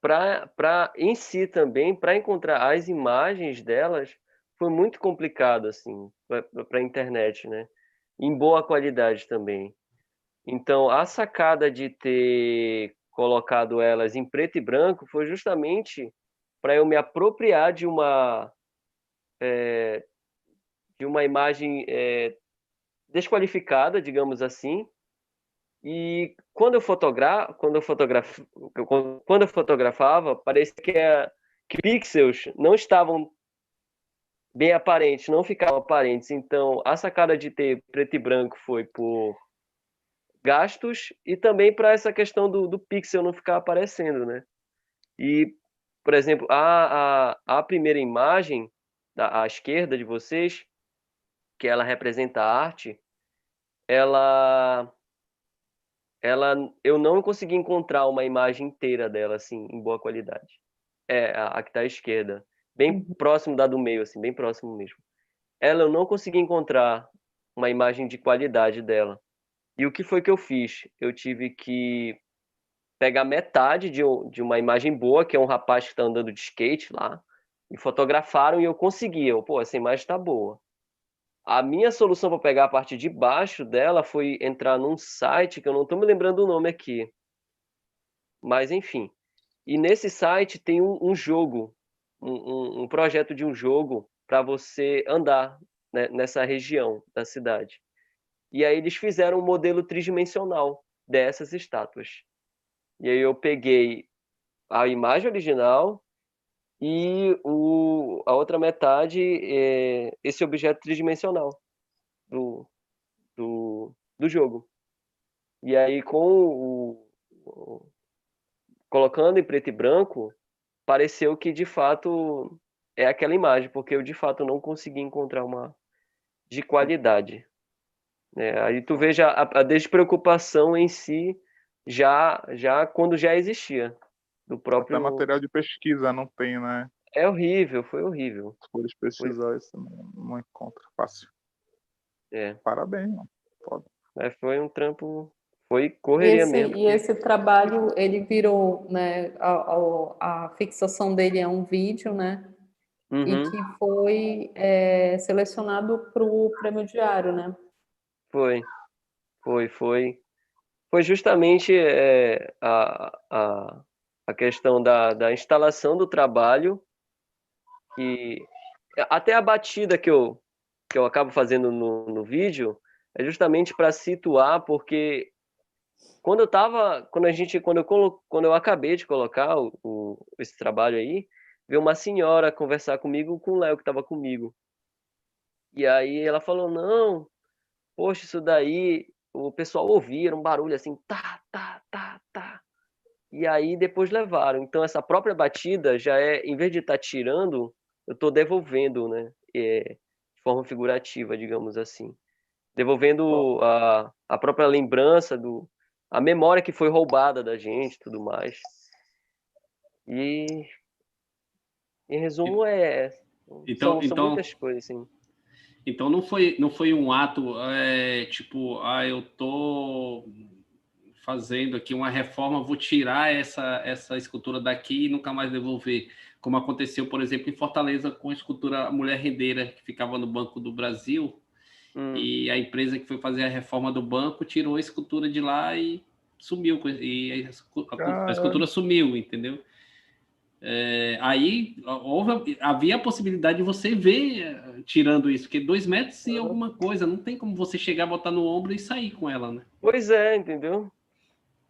Para em si também, para encontrar as imagens delas, foi muito complicado assim, para a internet, né? Em boa qualidade também. Então, a sacada de ter colocado elas em preto e branco foi justamente para eu me apropriar de uma imagem desqualificada, digamos assim. E quando eu fotografava, parecia que pixels não estavam bem aparentes, não ficavam aparentes. Então, a sacada de ter preto e branco foi por gastos e também para essa questão do pixel não ficar aparecendo, né? E, por exemplo, a primeira imagem à esquerda de vocês, que ela representa a arte, eu não consegui encontrar uma imagem inteira dela assim em boa qualidade. A que está à esquerda, bem próximo da do meio, assim, bem próximo mesmo. Ela eu não consegui encontrar uma imagem de qualidade dela. E o que foi que eu fiz? Eu tive que pegar metade de uma imagem boa, que é um rapaz que está andando de skate lá, e fotografaram e eu consegui. Pô, essa imagem está boa. A minha solução para pegar a parte de baixo dela foi entrar num site que eu não estou me lembrando o nome aqui. Mas, enfim. E nesse site tem um jogo, um projeto de um jogo para você andar, né, nessa região da cidade. E aí eles fizeram um modelo tridimensional dessas estátuas. E aí eu peguei a imagem original e a outra metade é esse objeto tridimensional do jogo. E aí colocando em preto e branco, pareceu que de fato é aquela imagem, porque eu de fato não consegui encontrar uma de qualidade. Aí tu veja a despreocupação em si já quando já existia do próprio. Até material de pesquisa não tem, né? É horrível, foi horrível. Se for pesquisar isso, não encontra fácil. Parabéns, mano. Foda. Foi um trampo, foi correria mesmo. E esse trabalho, ele virou, né, a fixação dele é um vídeo, né, e que foi selecionado para o Prêmio Diário, né? Foi justamente a questão da instalação do trabalho, que até a batida que eu acabo fazendo no vídeo é justamente para situar, porque quando eu acabei de colocar esse trabalho aí, veio uma senhora conversar comigo com o Léo que estava comigo. E aí ela falou: não, poxa, isso daí, o pessoal ouvia, era um barulho assim, tá, tá, tá, tá. E aí depois levaram. Então essa própria batida já em vez de estar tirando, eu estou devolvendo, né? De forma figurativa, digamos assim. Devolvendo a própria lembrança, a memória que foi roubada da gente e tudo mais. E em resumo são muitas coisas, assim. Então não foi um ato tipo, eu tô fazendo aqui uma reforma, vou tirar essa escultura daqui e nunca mais devolver, como aconteceu, por exemplo, em Fortaleza com a escultura Mulher Rendeira, que ficava no Banco do Brasil, e a empresa que foi fazer a reforma do banco tirou a escultura de lá e sumiu, e a Caramba. escultura sumiu, entendeu? Aí havia a possibilidade de você ver tirando isso, porque 2 metros e alguma coisa, não tem como você chegar, botar no ombro e sair com ela, né? Pois é, entendeu?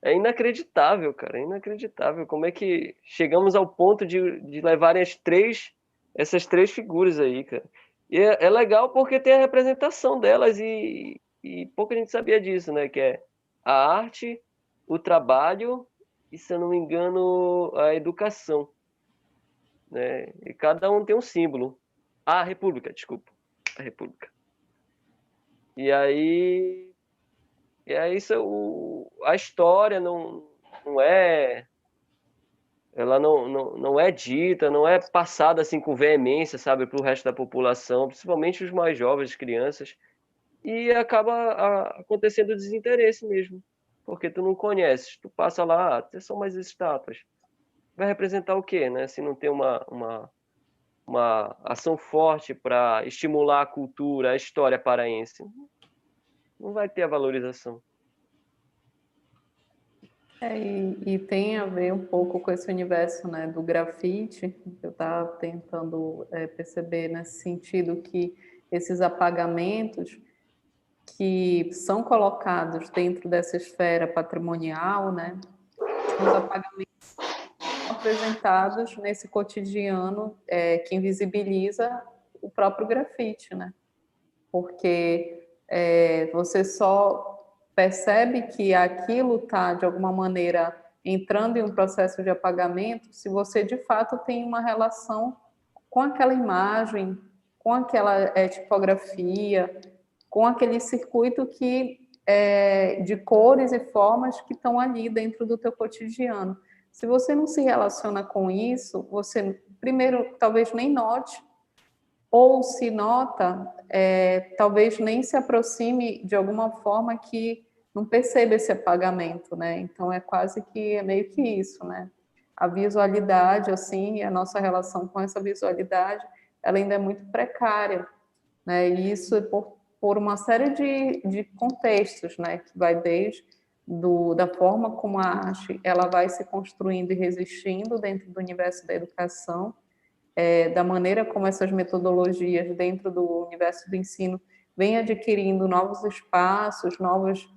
É inacreditável, cara, é inacreditável. Como é que chegamos ao ponto de levarem essas três figuras aí, cara? E é legal porque tem a representação delas e pouca gente sabia disso, né? Que é a arte, o trabalho e, se eu não me engano, a educação, né? E cada um tem um símbolo. A República, desculpa. A República. E aí a história não é, ela não é dita, não é passada assim com veemência, sabe, para o resto da população, principalmente os mais jovens, crianças, e acaba acontecendo desinteresse mesmo, porque tu não conheces, tu passa lá, são mais estátuas, vai representar o quê, né? Se não tem uma ação forte para estimular a cultura, a história paraense, não vai ter a valorização. E tem a ver um pouco com esse universo, né, do grafite. Eu estava tentando perceber nesse sentido que esses apagamentos que são colocados dentro dessa esfera patrimonial, né, são os apagamentos apresentados nesse cotidiano que invisibiliza o próprio grafite, né? Porque você só percebe que aquilo está, de alguma maneira, entrando em um processo de apagamento se você, de fato, tem uma relação com aquela imagem, com aquela tipografia, com aquele circuito de cores e formas que estão ali dentro do teu cotidiano. Se você não se relaciona com isso, você, primeiro, talvez nem note, ou se nota, talvez nem se aproxime de alguma forma que não perceba esse apagamento, né? Então é meio que isso, né? A visualidade, assim, a nossa relação com essa visualidade, ela ainda é muito precária, né? E isso é por uma série de contextos, né? Que vai desde da forma como a arte ela vai se construindo e resistindo dentro do universo da educação, da maneira como essas metodologias dentro do universo do ensino vêm adquirindo novos espaços, novas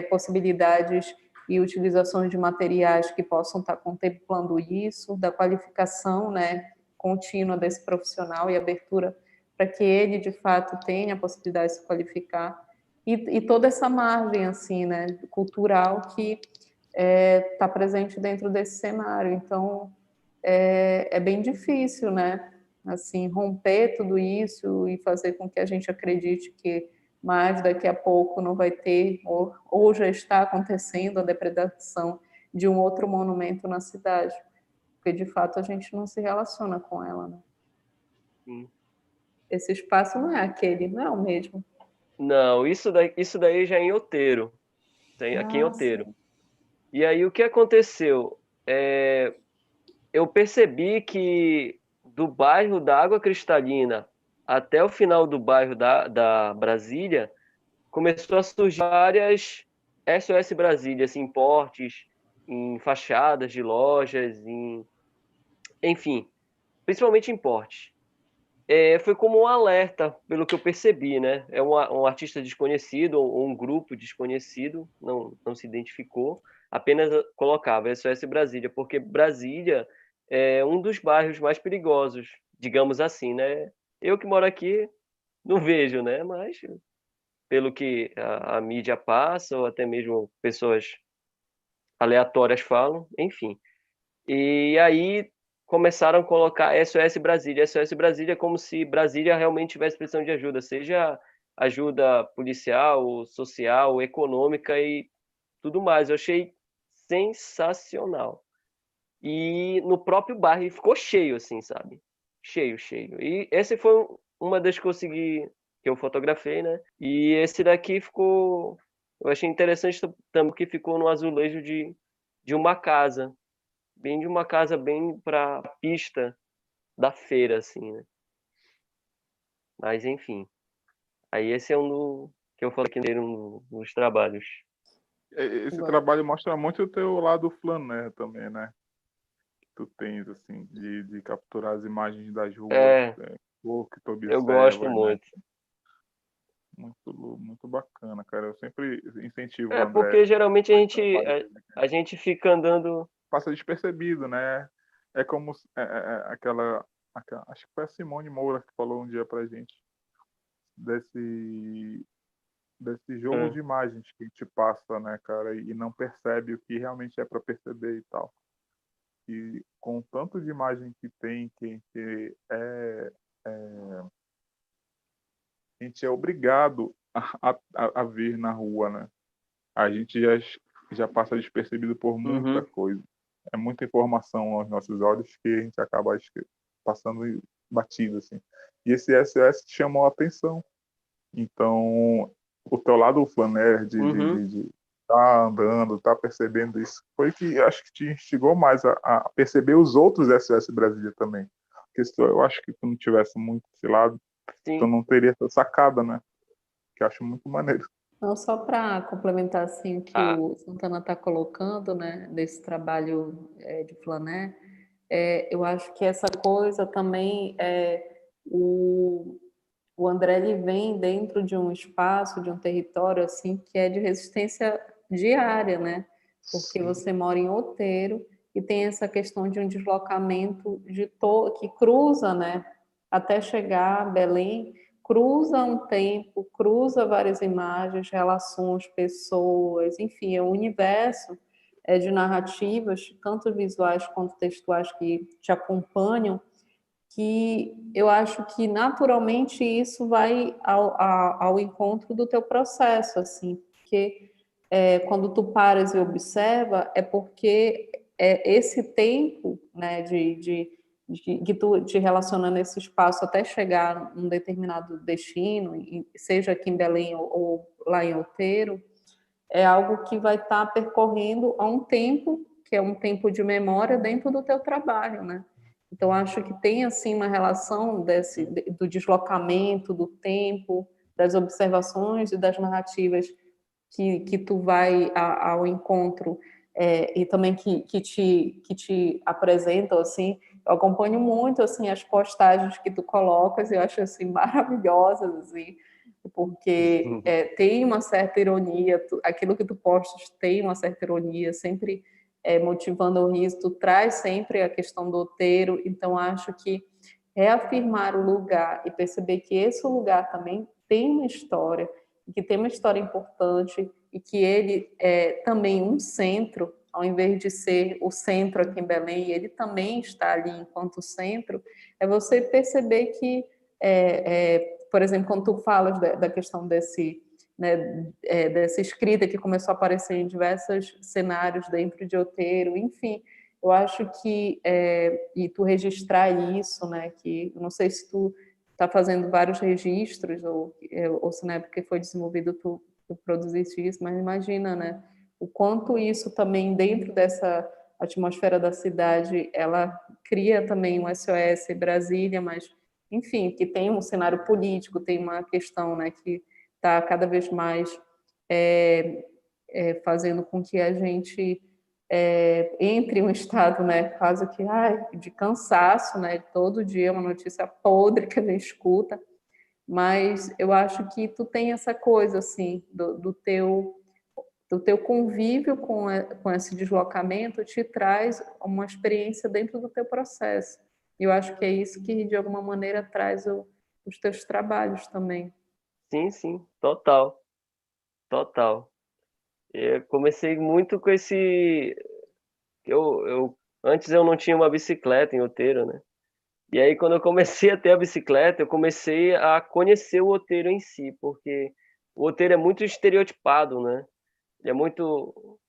possibilidades e utilizações de materiais que possam estar contemplando isso, da qualificação, né, contínua desse profissional e abertura para que ele, de fato, tenha a possibilidade de se qualificar. E toda essa margem, assim, né, cultural que está presente dentro desse cenário. Então, é bem difícil, né? Assim, romper tudo isso e fazer com que a gente acredite que mais daqui a pouco não vai ter, ou já está acontecendo a depredação de um outro monumento na cidade, porque de fato a gente não se relaciona com ela, né? Sim. Esse espaço não é aquele, não é o mesmo. Não, isso daí já é em Outeiro, aqui em Outeiro. Sim. E aí o que aconteceu? Eu percebi que do bairro da Água Cristalina até o final do bairro da Brasília, começou a surgir várias SOS Brasília, assim, em portes, em fachadas de lojas, enfim, principalmente em portes. Foi como um alerta, pelo que eu percebi, né? É um artista desconhecido, ou um grupo desconhecido, não se identificou, apenas colocava SOS Brasília, porque Brasília é um dos bairros mais perigosos, digamos assim, né? Eu que moro aqui não vejo, né? Mas pelo que a mídia passa, ou até mesmo pessoas aleatórias falam, enfim. E aí começaram a colocar SOS Brasília, como se Brasília realmente tivesse precisando de ajuda, seja ajuda policial, social, econômica e tudo mais. Eu achei sensacional. E no próprio bairro ficou cheio, assim, sabe? Cheio, cheio. E esse foi uma das que eu fotografei, né? E esse daqui ficou. Eu achei interessante também que ficou no azulejo de uma casa, bem de uma casa bem para a pista da feira, assim, né? Mas enfim. Aí esse é um que eu falei aqui nos trabalhos. Esse Agora, trabalho mostra muito o teu lado flaner também, né? Tu tens, assim, de capturar as imagens das ruas, É, que tu eu gosto observas, né? muito. Muito bacana, cara. Eu sempre incentivo o É, André porque geralmente com esse trabalho dele. a gente fica andando. Passa despercebido, né? É como acho que foi a Simone Moura que falou um dia pra gente desse desse jogo É, de imagens que a gente passa, né, cara, e não percebe o que realmente é para perceber e tal. E com o tanto de imagem que tem, a gente é obrigado a ver na rua, né? A gente já passa despercebido por muita uhum, coisa. É muita informação aos nossos olhos que a gente acaba passando batido, assim. E esse SOS chamou a atenção. Então, o teu lado flaner uhum. de tá andando, tá percebendo isso, foi que acho que te instigou mais a perceber os outros SOS Brasília também. Porque se eu acho que tu não tivesse muito esse lado, tu Sim, não teria essa sacada, né? Que eu acho muito maneiro. não só para complementar assim o que ah, o Santana está colocando, né, desse trabalho de flané, eu acho que essa coisa também o André ele vem dentro de um espaço, de um território assim que é de resistência diária, né? Porque Sim. você mora em Outeiro e tem essa questão de um deslocamento que cruza, né? Até chegar a Belém, cruza um tempo, cruza várias imagens, relações, pessoas, enfim, é um universo de narrativas, tanto visuais quanto textuais, que te acompanham, que eu acho que naturalmente isso vai ao encontro do teu processo, assim, porque quando tu paras e observa, é porque esse tempo, né, que tu te relaciona nesse espaço até chegar num determinado destino, seja aqui em Belém ou lá em Outeiro, é algo que vai estar percorrendo a um tempo, que é um tempo de memória dentro do teu trabalho, né? Então, acho que tem, assim, uma relação do deslocamento, do tempo, das observações e das narrativas que tu vai ao encontro e também que te apresentam, assim. Eu acompanho muito, assim, as postagens que tu colocas, eu acho, assim, maravilhosas, assim, porque tem uma certa ironia, aquilo que tu postas tem uma certa ironia, sempre motivando o riso, tu traz sempre a questão do outeiro, então acho que reafirmar o lugar e perceber que esse lugar também tem uma história, que tem uma história importante e que ele é também um centro, ao invés de ser o centro aqui em Belém, ele também está ali enquanto centro, é você perceber que por exemplo, quando tu falas da questão né, dessa escrita que começou a aparecer em diversos cenários dentro de Outeiro, enfim, eu acho que e tu registrar isso, né, que eu não sei se tu está fazendo vários registros ou se na época que foi desenvolvido tu produziste isso, mas imagina, né, o quanto isso também dentro dessa atmosfera da cidade, ela cria também um SOS Brasília, mas enfim, que tem um cenário político, tem uma questão, né, que está cada vez mais fazendo com que a gente entre em um estado, né, quase que de cansaço, né, todo dia é uma notícia podre que a gente escuta, mas eu acho que tu tem essa coisa, assim, do teu convívio com esse deslocamento te traz uma experiência dentro do teu processo. E eu acho que é isso que, de alguma maneira, traz os teus trabalhos também. sim, sim, total, total. Eu comecei muito com esse. Antes eu não tinha uma bicicleta em Outeiro, né? E aí, quando eu comecei a ter a bicicleta, eu comecei a conhecer o Outeiro em si, porque o Outeiro é muito estereotipado, né? Ele é muito. O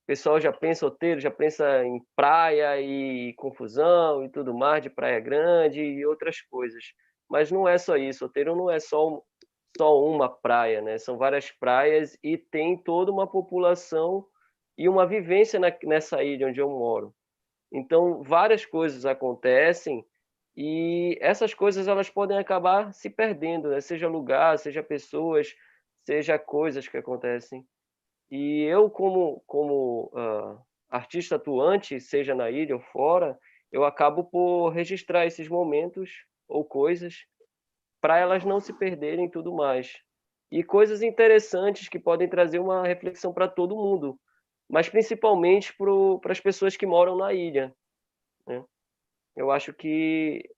pessoal já pensa Outeiro, já pensa em praia e confusão e tudo mais, de Praia Grande e outras coisas. Mas não é só isso. Outeiro não é só uma praia, né? São várias praias e tem toda uma população e uma vivência nessa ilha onde eu moro. Então, várias coisas acontecem e essas coisas elas podem acabar se perdendo, né? Seja lugar, seja pessoas, seja coisas que acontecem. E eu, como artista atuante, seja na ilha ou fora, eu acabo por registrar esses momentos ou coisas para elas não se perderem e tudo mais. E coisas interessantes que podem trazer uma reflexão para todo mundo, mas principalmente para as pessoas que moram na ilha, né? Eu acho que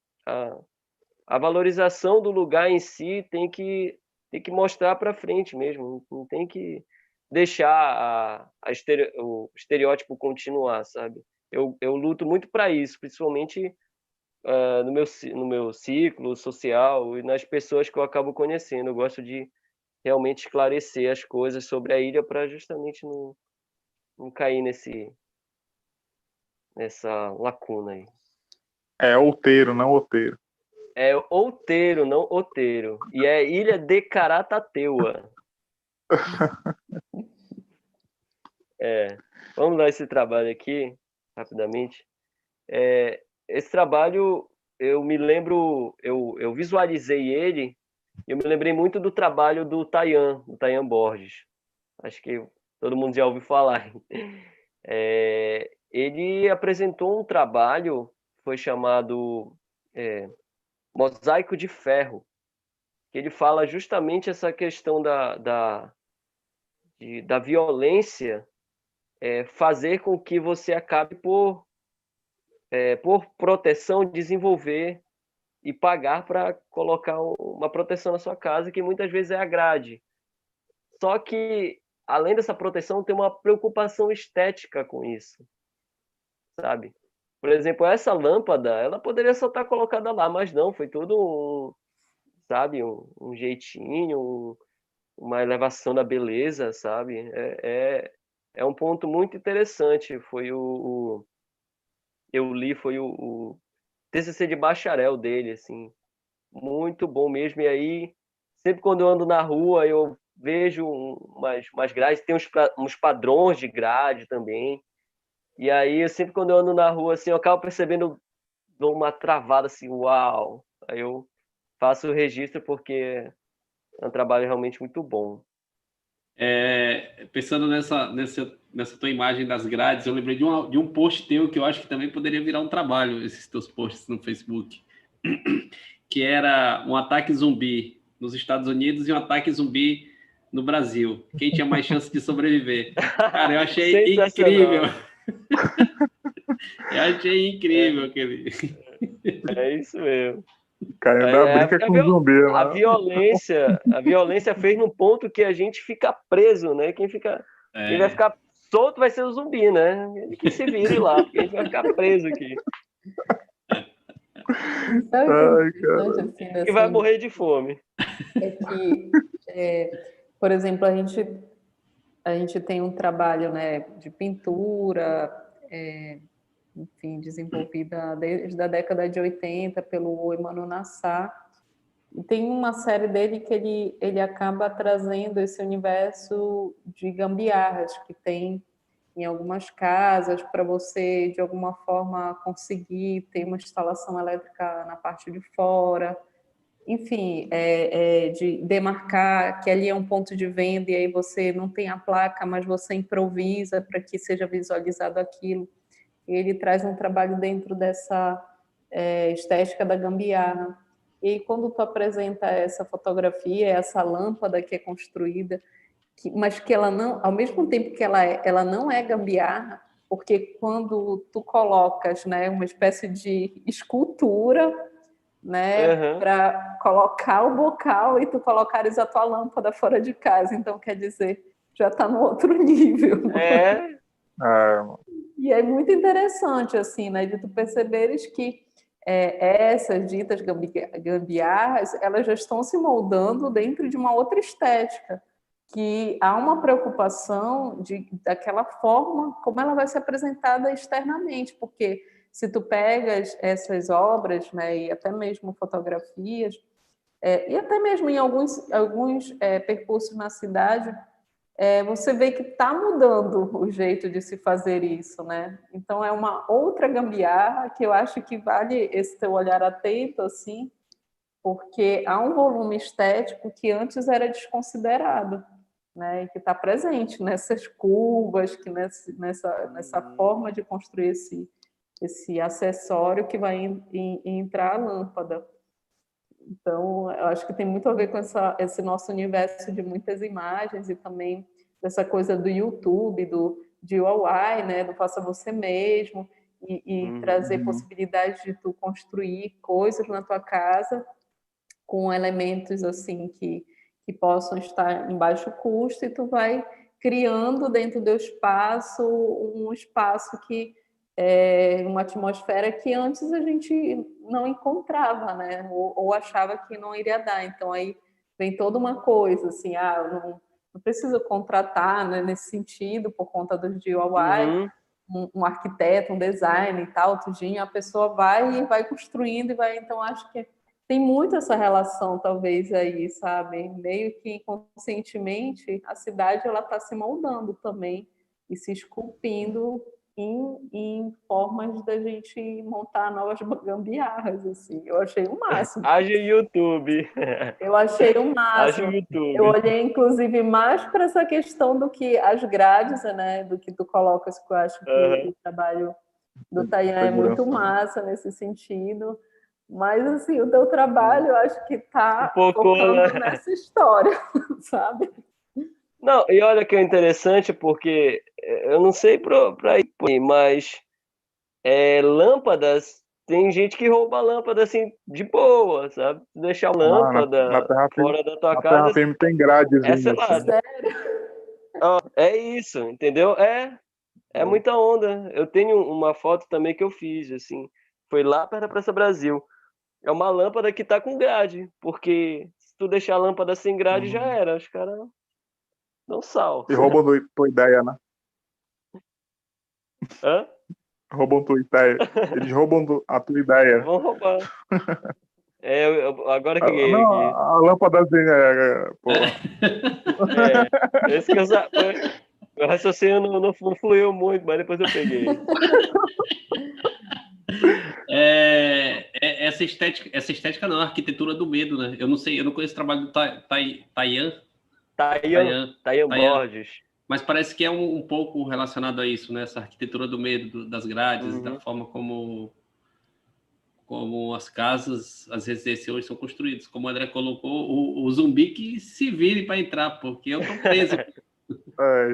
a valorização do lugar em si tem que mostrar para frente mesmo, não tem que deixar o estereótipo continuar, sabe? Eu luto muito para isso, principalmente no meu ciclo social e nas pessoas que eu acabo conhecendo. Eu gosto de realmente esclarecer as coisas sobre a ilha para justamente não cair nessa lacuna aí. É outeiro, não outeiro. É outeiro, não oteiro. E é Ilha de Caratateua. Vamos dar esse trabalho aqui, rapidamente. Esse trabalho, eu me lembro, eu visualizei ele, e eu me lembrei muito do trabalho do Tayan Borges. Acho que todo mundo já ouviu falar. Ele apresentou um trabalho, foi chamado Mosaico de Ferro, que ele fala justamente essa questão da violência fazer com que você acabe por proteção, desenvolver e pagar para colocar uma proteção na sua casa, que muitas vezes é a grade. Só que, além dessa proteção, tem uma preocupação estética com isso, sabe? Por exemplo, essa lâmpada, ela poderia só estar colocada lá, mas não, foi todo sabe, um jeitinho, uma elevação da beleza, sabe? É um ponto muito interessante. Eu li, foi o TCC de bacharel dele, assim, muito bom mesmo. E aí, sempre quando eu ando na rua, eu vejo umas grades, tem uns padrões de grade também. E aí, sempre quando eu ando na rua, assim, eu acabo percebendo, dou uma travada assim, uau! Aí eu faço o registro porque é um trabalho realmente muito bom. Pensando nessa tua imagem das grades, eu lembrei de um post teu que eu acho que também poderia virar um trabalho, esses teus posts no Facebook, que era um ataque zumbi nos Estados Unidos e um ataque zumbi no Brasil. Quem tinha mais chance de sobreviver? Cara, eu achei incrível. Eu achei incrível aquele. É isso mesmo. Cara, ainda brinca com zumbi, né? A violência fez num ponto que a gente fica preso, né? Quem vai ficar solto vai ser o zumbi, né? Ele que se vire lá, porque a gente vai ficar preso aqui. Assim, e vai morrer de fome. É que, por exemplo, a gente tem um trabalho, né, de pintura, enfim, desenvolvida desde a década de 80 pelo Emmanuel Nassar. E tem uma série dele que ele acaba trazendo esse universo de gambiarras que tem em algumas casas para você, de alguma forma, conseguir ter uma instalação elétrica na parte de fora. Enfim, de demarcar que ali é um ponto de venda e aí você não tem a placa, mas você improvisa para que seja visualizado aquilo. Ele traz um trabalho dentro dessa estética da gambiarra. E quando tu apresenta essa fotografia, essa lâmpada que é construída, mas que ela não, ao mesmo tempo que ela não é gambiarra, porque quando tu colocas, né, uma espécie de escultura, né, para colocar o bocal e tu colocares a tua lâmpada fora de casa, então quer dizer, já está no outro nível. E é muito interessante, assim, né, de tu perceberes que essas ditas gambiarras, elas já estão se moldando dentro de uma outra estética, que há uma preocupação daquela forma como ela vai ser apresentada externamente, porque se tu pegas essas obras, né, e até mesmo fotografias, e até mesmo em alguns percursos na cidade, você vê que está mudando o jeito de se fazer isso, né? Então é uma outra gambiarra que eu acho que vale esse teu olhar atento, assim, porque há um volume estético que antes era desconsiderado. né? E que está presente nessas curvas, que nessa forma de construir esse acessório que vai entrar a lâmpada. Então, eu acho que tem muito a ver com esse nosso universo de muitas imagens e também dessa coisa do YouTube, do DIY, né, do faça você mesmo, e trazer possibilidades de tu construir coisas na tua casa com elementos assim que possam estar em baixo custo, e tu vai criando dentro do espaço um espaço que uma atmosfera que antes a gente não encontrava, né? Ou achava que não iria dar. Então aí vem toda uma coisa assim, eu não preciso contratar, né, nesse sentido por conta do DIY, um arquiteto, um designer e tal, tudinho, a pessoa vai construindo e vai. Então acho que tem muito essa relação, talvez, aí, sabe? Meio que inconscientemente, a cidade ela está se moldando também e se esculpindo em formas da gente montar novas gambiarras, assim. Eu achei o máximo. Haja YouTube. Eu achei o máximo. Haja YouTube. Eu olhei, inclusive, mais para essa questão do que as grades, né? Do que tu colocas, que eu acho que o trabalho do Tayan é muito massa nesse sentido. Mas, assim, o teu trabalho, eu acho que está focando nessa história, sabe? Não, e olha que é interessante, porque eu não sei para ir, mas lâmpadas, tem gente que rouba lâmpada assim, de boa, sabe? Deixar a lâmpada fora da tua casa. Na Terra Firme tem grades. É isso, entendeu? É muita onda. Eu tenho uma foto também que eu fiz, assim, foi lá perto da Praça Brasil. É uma lâmpada que tá com grade, porque se tu deixar a lâmpada sem grade, já era. Os caras não sal. E roubam tua ideia, né? Hã? Roubam tua ideia. Eles roubam a tua ideia. Vão roubar. Agora que... Não, a lâmpadazinha, esse que meu raciocínio não fluiu muito, mas depois eu peguei. Essa estética não, a arquitetura do medo, né? Eu não sei, eu não conheço o trabalho do Tayan Borges. Mas parece que é um pouco relacionado a isso, né? Essa arquitetura do medo, das grades, da forma como as casas, as residências hoje são construídas. Como o André colocou, o zumbi que se vire para entrar, porque eu tô preso.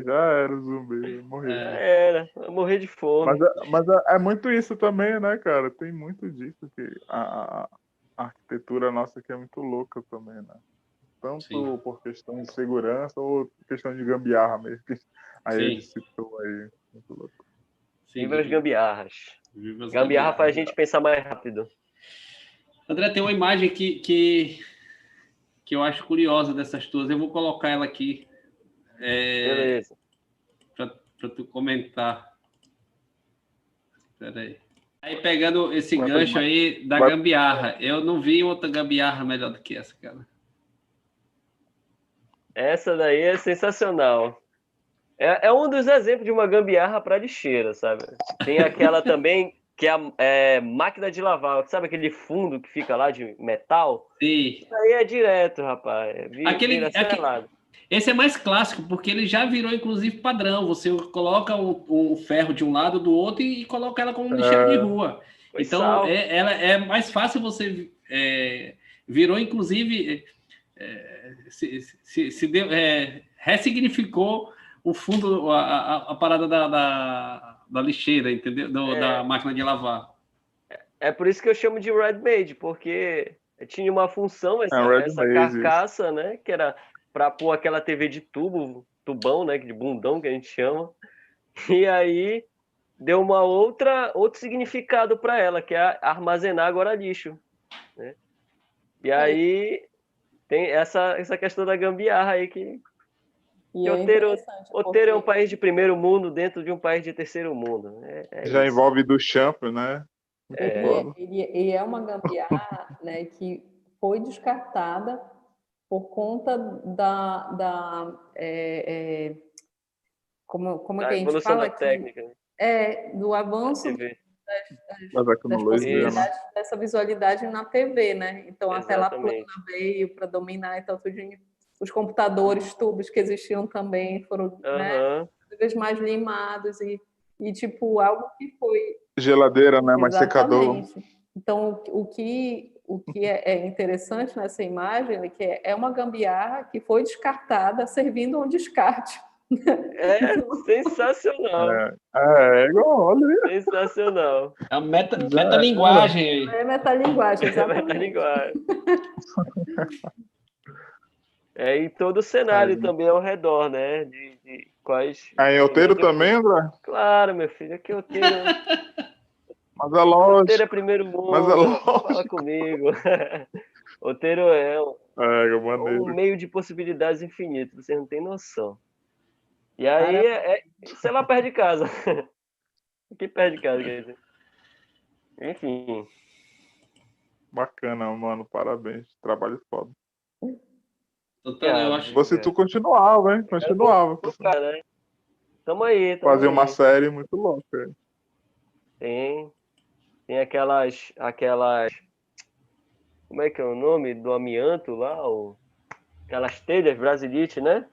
Já era o zumbi, morri. Eu morri de fome. Mas é muito isso também, né, cara? Tem muito disso, que a arquitetura nossa aqui é muito louca também, né? Tanto por questão de segurança ou questão de gambiarra mesmo, que aí ele citou aí. Muito louco. Viva as gambiarras. Gambiarra faz a gente pensar mais rápido. André, tem uma imagem que eu acho curiosa dessas tuas. Eu vou colocar ela aqui. Beleza. Para tu comentar. Espera aí. Aí, pegando esse gancho aí da gambiarra, eu não vi outra gambiarra melhor do que essa, cara. Essa daí é sensacional. É um dos exemplos de uma gambiarra para lixeira, sabe? Tem aquela também que é máquina de lavar. Sabe aquele fundo que fica lá de metal? Sim. Isso aí é direto, rapaz. Vira selado. Esse é mais clássico, porque ele já virou, inclusive, padrão. Você coloca um ferro de um lado do outro e coloca ela como lixeira de rua. Então, ela é mais fácil você... virou, inclusive... ressignificou o fundo, a parada da lixeira, entendeu? Da máquina de lavar. É por isso que eu chamo de ready-made, porque tinha uma função, essa carcaça, né? Que era para pôr aquela TV de tubão, né? De bundão, que a gente chama. E aí deu outro significado para ela, que é armazenar agora lixo, né? E aí tem essa questão da gambiarra aí que Oteiro é um país de primeiro mundo dentro de um país de terceiro mundo. Já isso. Envolve do champ, né? E é uma gambiarra, né, que foi descartada por conta como é que a gente fala da técnica, do avanço das possibilidades dessa visualidade na TV, né? Então a tela plana veio para dominar e tal, tudo os computadores, tubos que existiam também foram, né, Aham. cada vez mais limados e tipo, algo que foi Geladeira, né? Mais secador. exatamente. Então, o que é interessante nessa imagem é que é uma gambiarra que foi descartada, servindo um descarte. É sensacional. É igual, olha. Sensacional. É a metalinguagem aí. É metalinguagem, exatamente. Metalinguagem. E todo o cenário também ao redor, né? De quais. Aí, outeiro também, André? Claro, meu filho, aqui é outeiro. Mas é Outeiro é lógico. primeiro mundo. Mas é lógico. Fala comigo. Outeiro é um maneiro. meio de possibilidades infinitas, você não tem noção. E aí, isso é lá perto de casa. Aqui perto de casa, quer dizer. Enfim. Bacana, mano. Parabéns. Trabalho foda. Santana, eu acho. Você tu continuava, hein? Continuava. Cara, né? Tamo aí. Fazer uma série muito louca. Tem aquelas. Como é que é o nome do amianto lá? Aquelas telhas brasilite, né?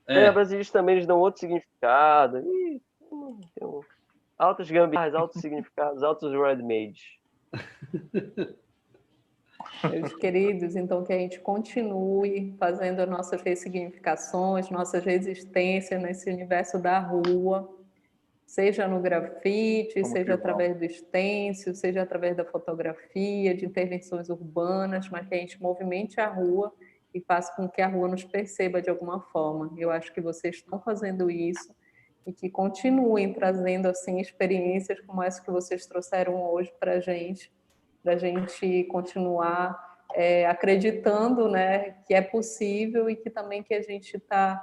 A brasilite também eles dão outro significado. Tem altas gambiarras, altos significados, altos ready-made. Meus queridos, então que a gente continue fazendo as nossas ressignificações, nossas resistências nesse universo da rua, seja no grafite, seja através do stencil, seja através da fotografia, de intervenções urbanas, mas que a gente movimente a rua e faça com que a rua nos perceba de alguma forma. Eu acho que vocês estão fazendo isso e que continuem trazendo assim experiências como essa que vocês trouxeram hoje para a gente continuar acreditando, né, que é possível e que também que a gente está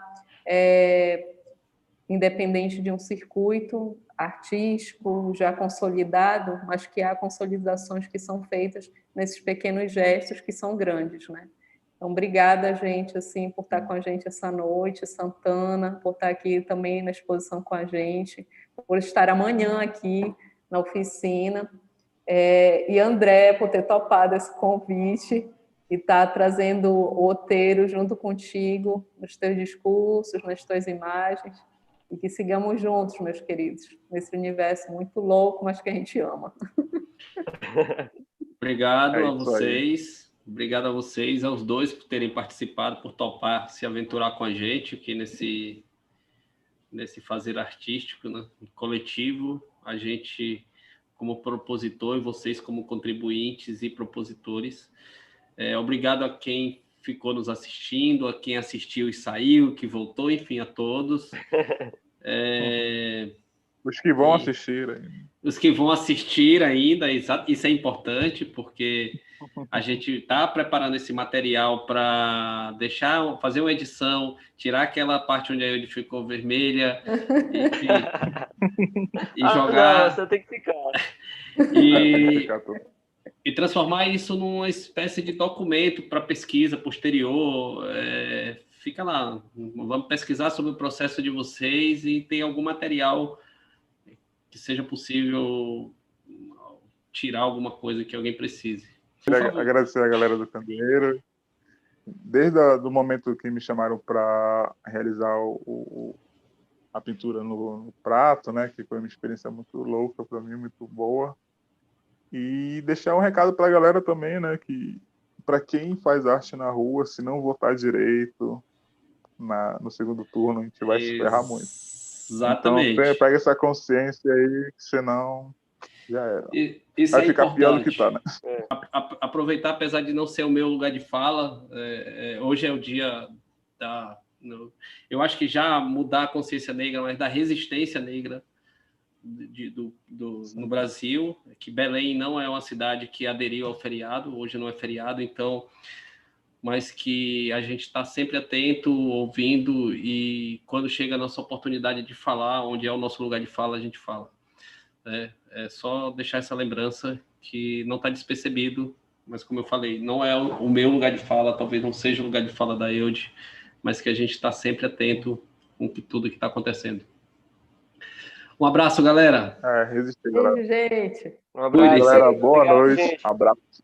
independente de um circuito artístico já consolidado, mas que há consolidações que são feitas nesses pequenos gestos que são grandes, né? Então, obrigada, gente, assim, por estar com a gente essa noite, Santana, por estar aqui também na exposição com a gente, por estar amanhã aqui na oficina, e André, por ter topado esse convite e estar trazendo o outeiro junto contigo nos teus discursos, nas tuas imagens, e que sigamos juntos, meus queridos, nesse universo muito louco, mas que a gente ama. Obrigado a vocês. Obrigado a vocês, aos dois, por terem participado, por topar se aventurar com a gente aqui nesse fazer artístico, né, coletivo. A gente, como propositor, e vocês como contribuintes e propositores. Obrigado a quem ficou nos assistindo, a quem assistiu e saiu, que voltou, enfim, a todos. Os que vão assistir ainda. Os que vão assistir ainda, isso é importante, porque a gente está preparando esse material para fazer uma edição, tirar aquela parte onde a Eude ficou vermelha e jogar. Não, você tem que ficar. E transformar isso numa espécie de documento para pesquisa posterior. Fica lá, vamos pesquisar sobre o processo de vocês e tem algum material que seja possível tirar alguma coisa que alguém precise. Queria agradecer a galera do Candeeiro. Desde o momento que me chamaram para realizar a pintura no prato, né, que foi uma experiência muito louca para mim, muito boa. E deixar um recado para a galera também, né, que para quem faz arte na rua, se não votar direito no segundo turno, a gente vai se ferrar muito. Exatamente. Então, pega essa consciência aí, que senão já era. Isso vai ficar importante. pior do que tá, né? Aproveitar, apesar de não ser o meu lugar de fala, hoje é o dia eu acho que já mudar a consciência negra, mas da resistência negra no Brasil, que Belém não é uma cidade que aderiu ao feriado, hoje não é feriado, então, mas que a gente está sempre atento, ouvindo, e quando chega a nossa oportunidade de falar, onde é o nosso lugar de fala, a gente fala. É só deixar essa lembrança que não está despercebido, mas como eu falei, não é o meu lugar de fala, talvez não seja o lugar de fala da Eude, mas que a gente está sempre atento com tudo que está acontecendo. Um abraço, galera. Resistir, galera. Beijo, gente. Um abraço, galera. Boa Obrigado, noite. Gente. Abraço.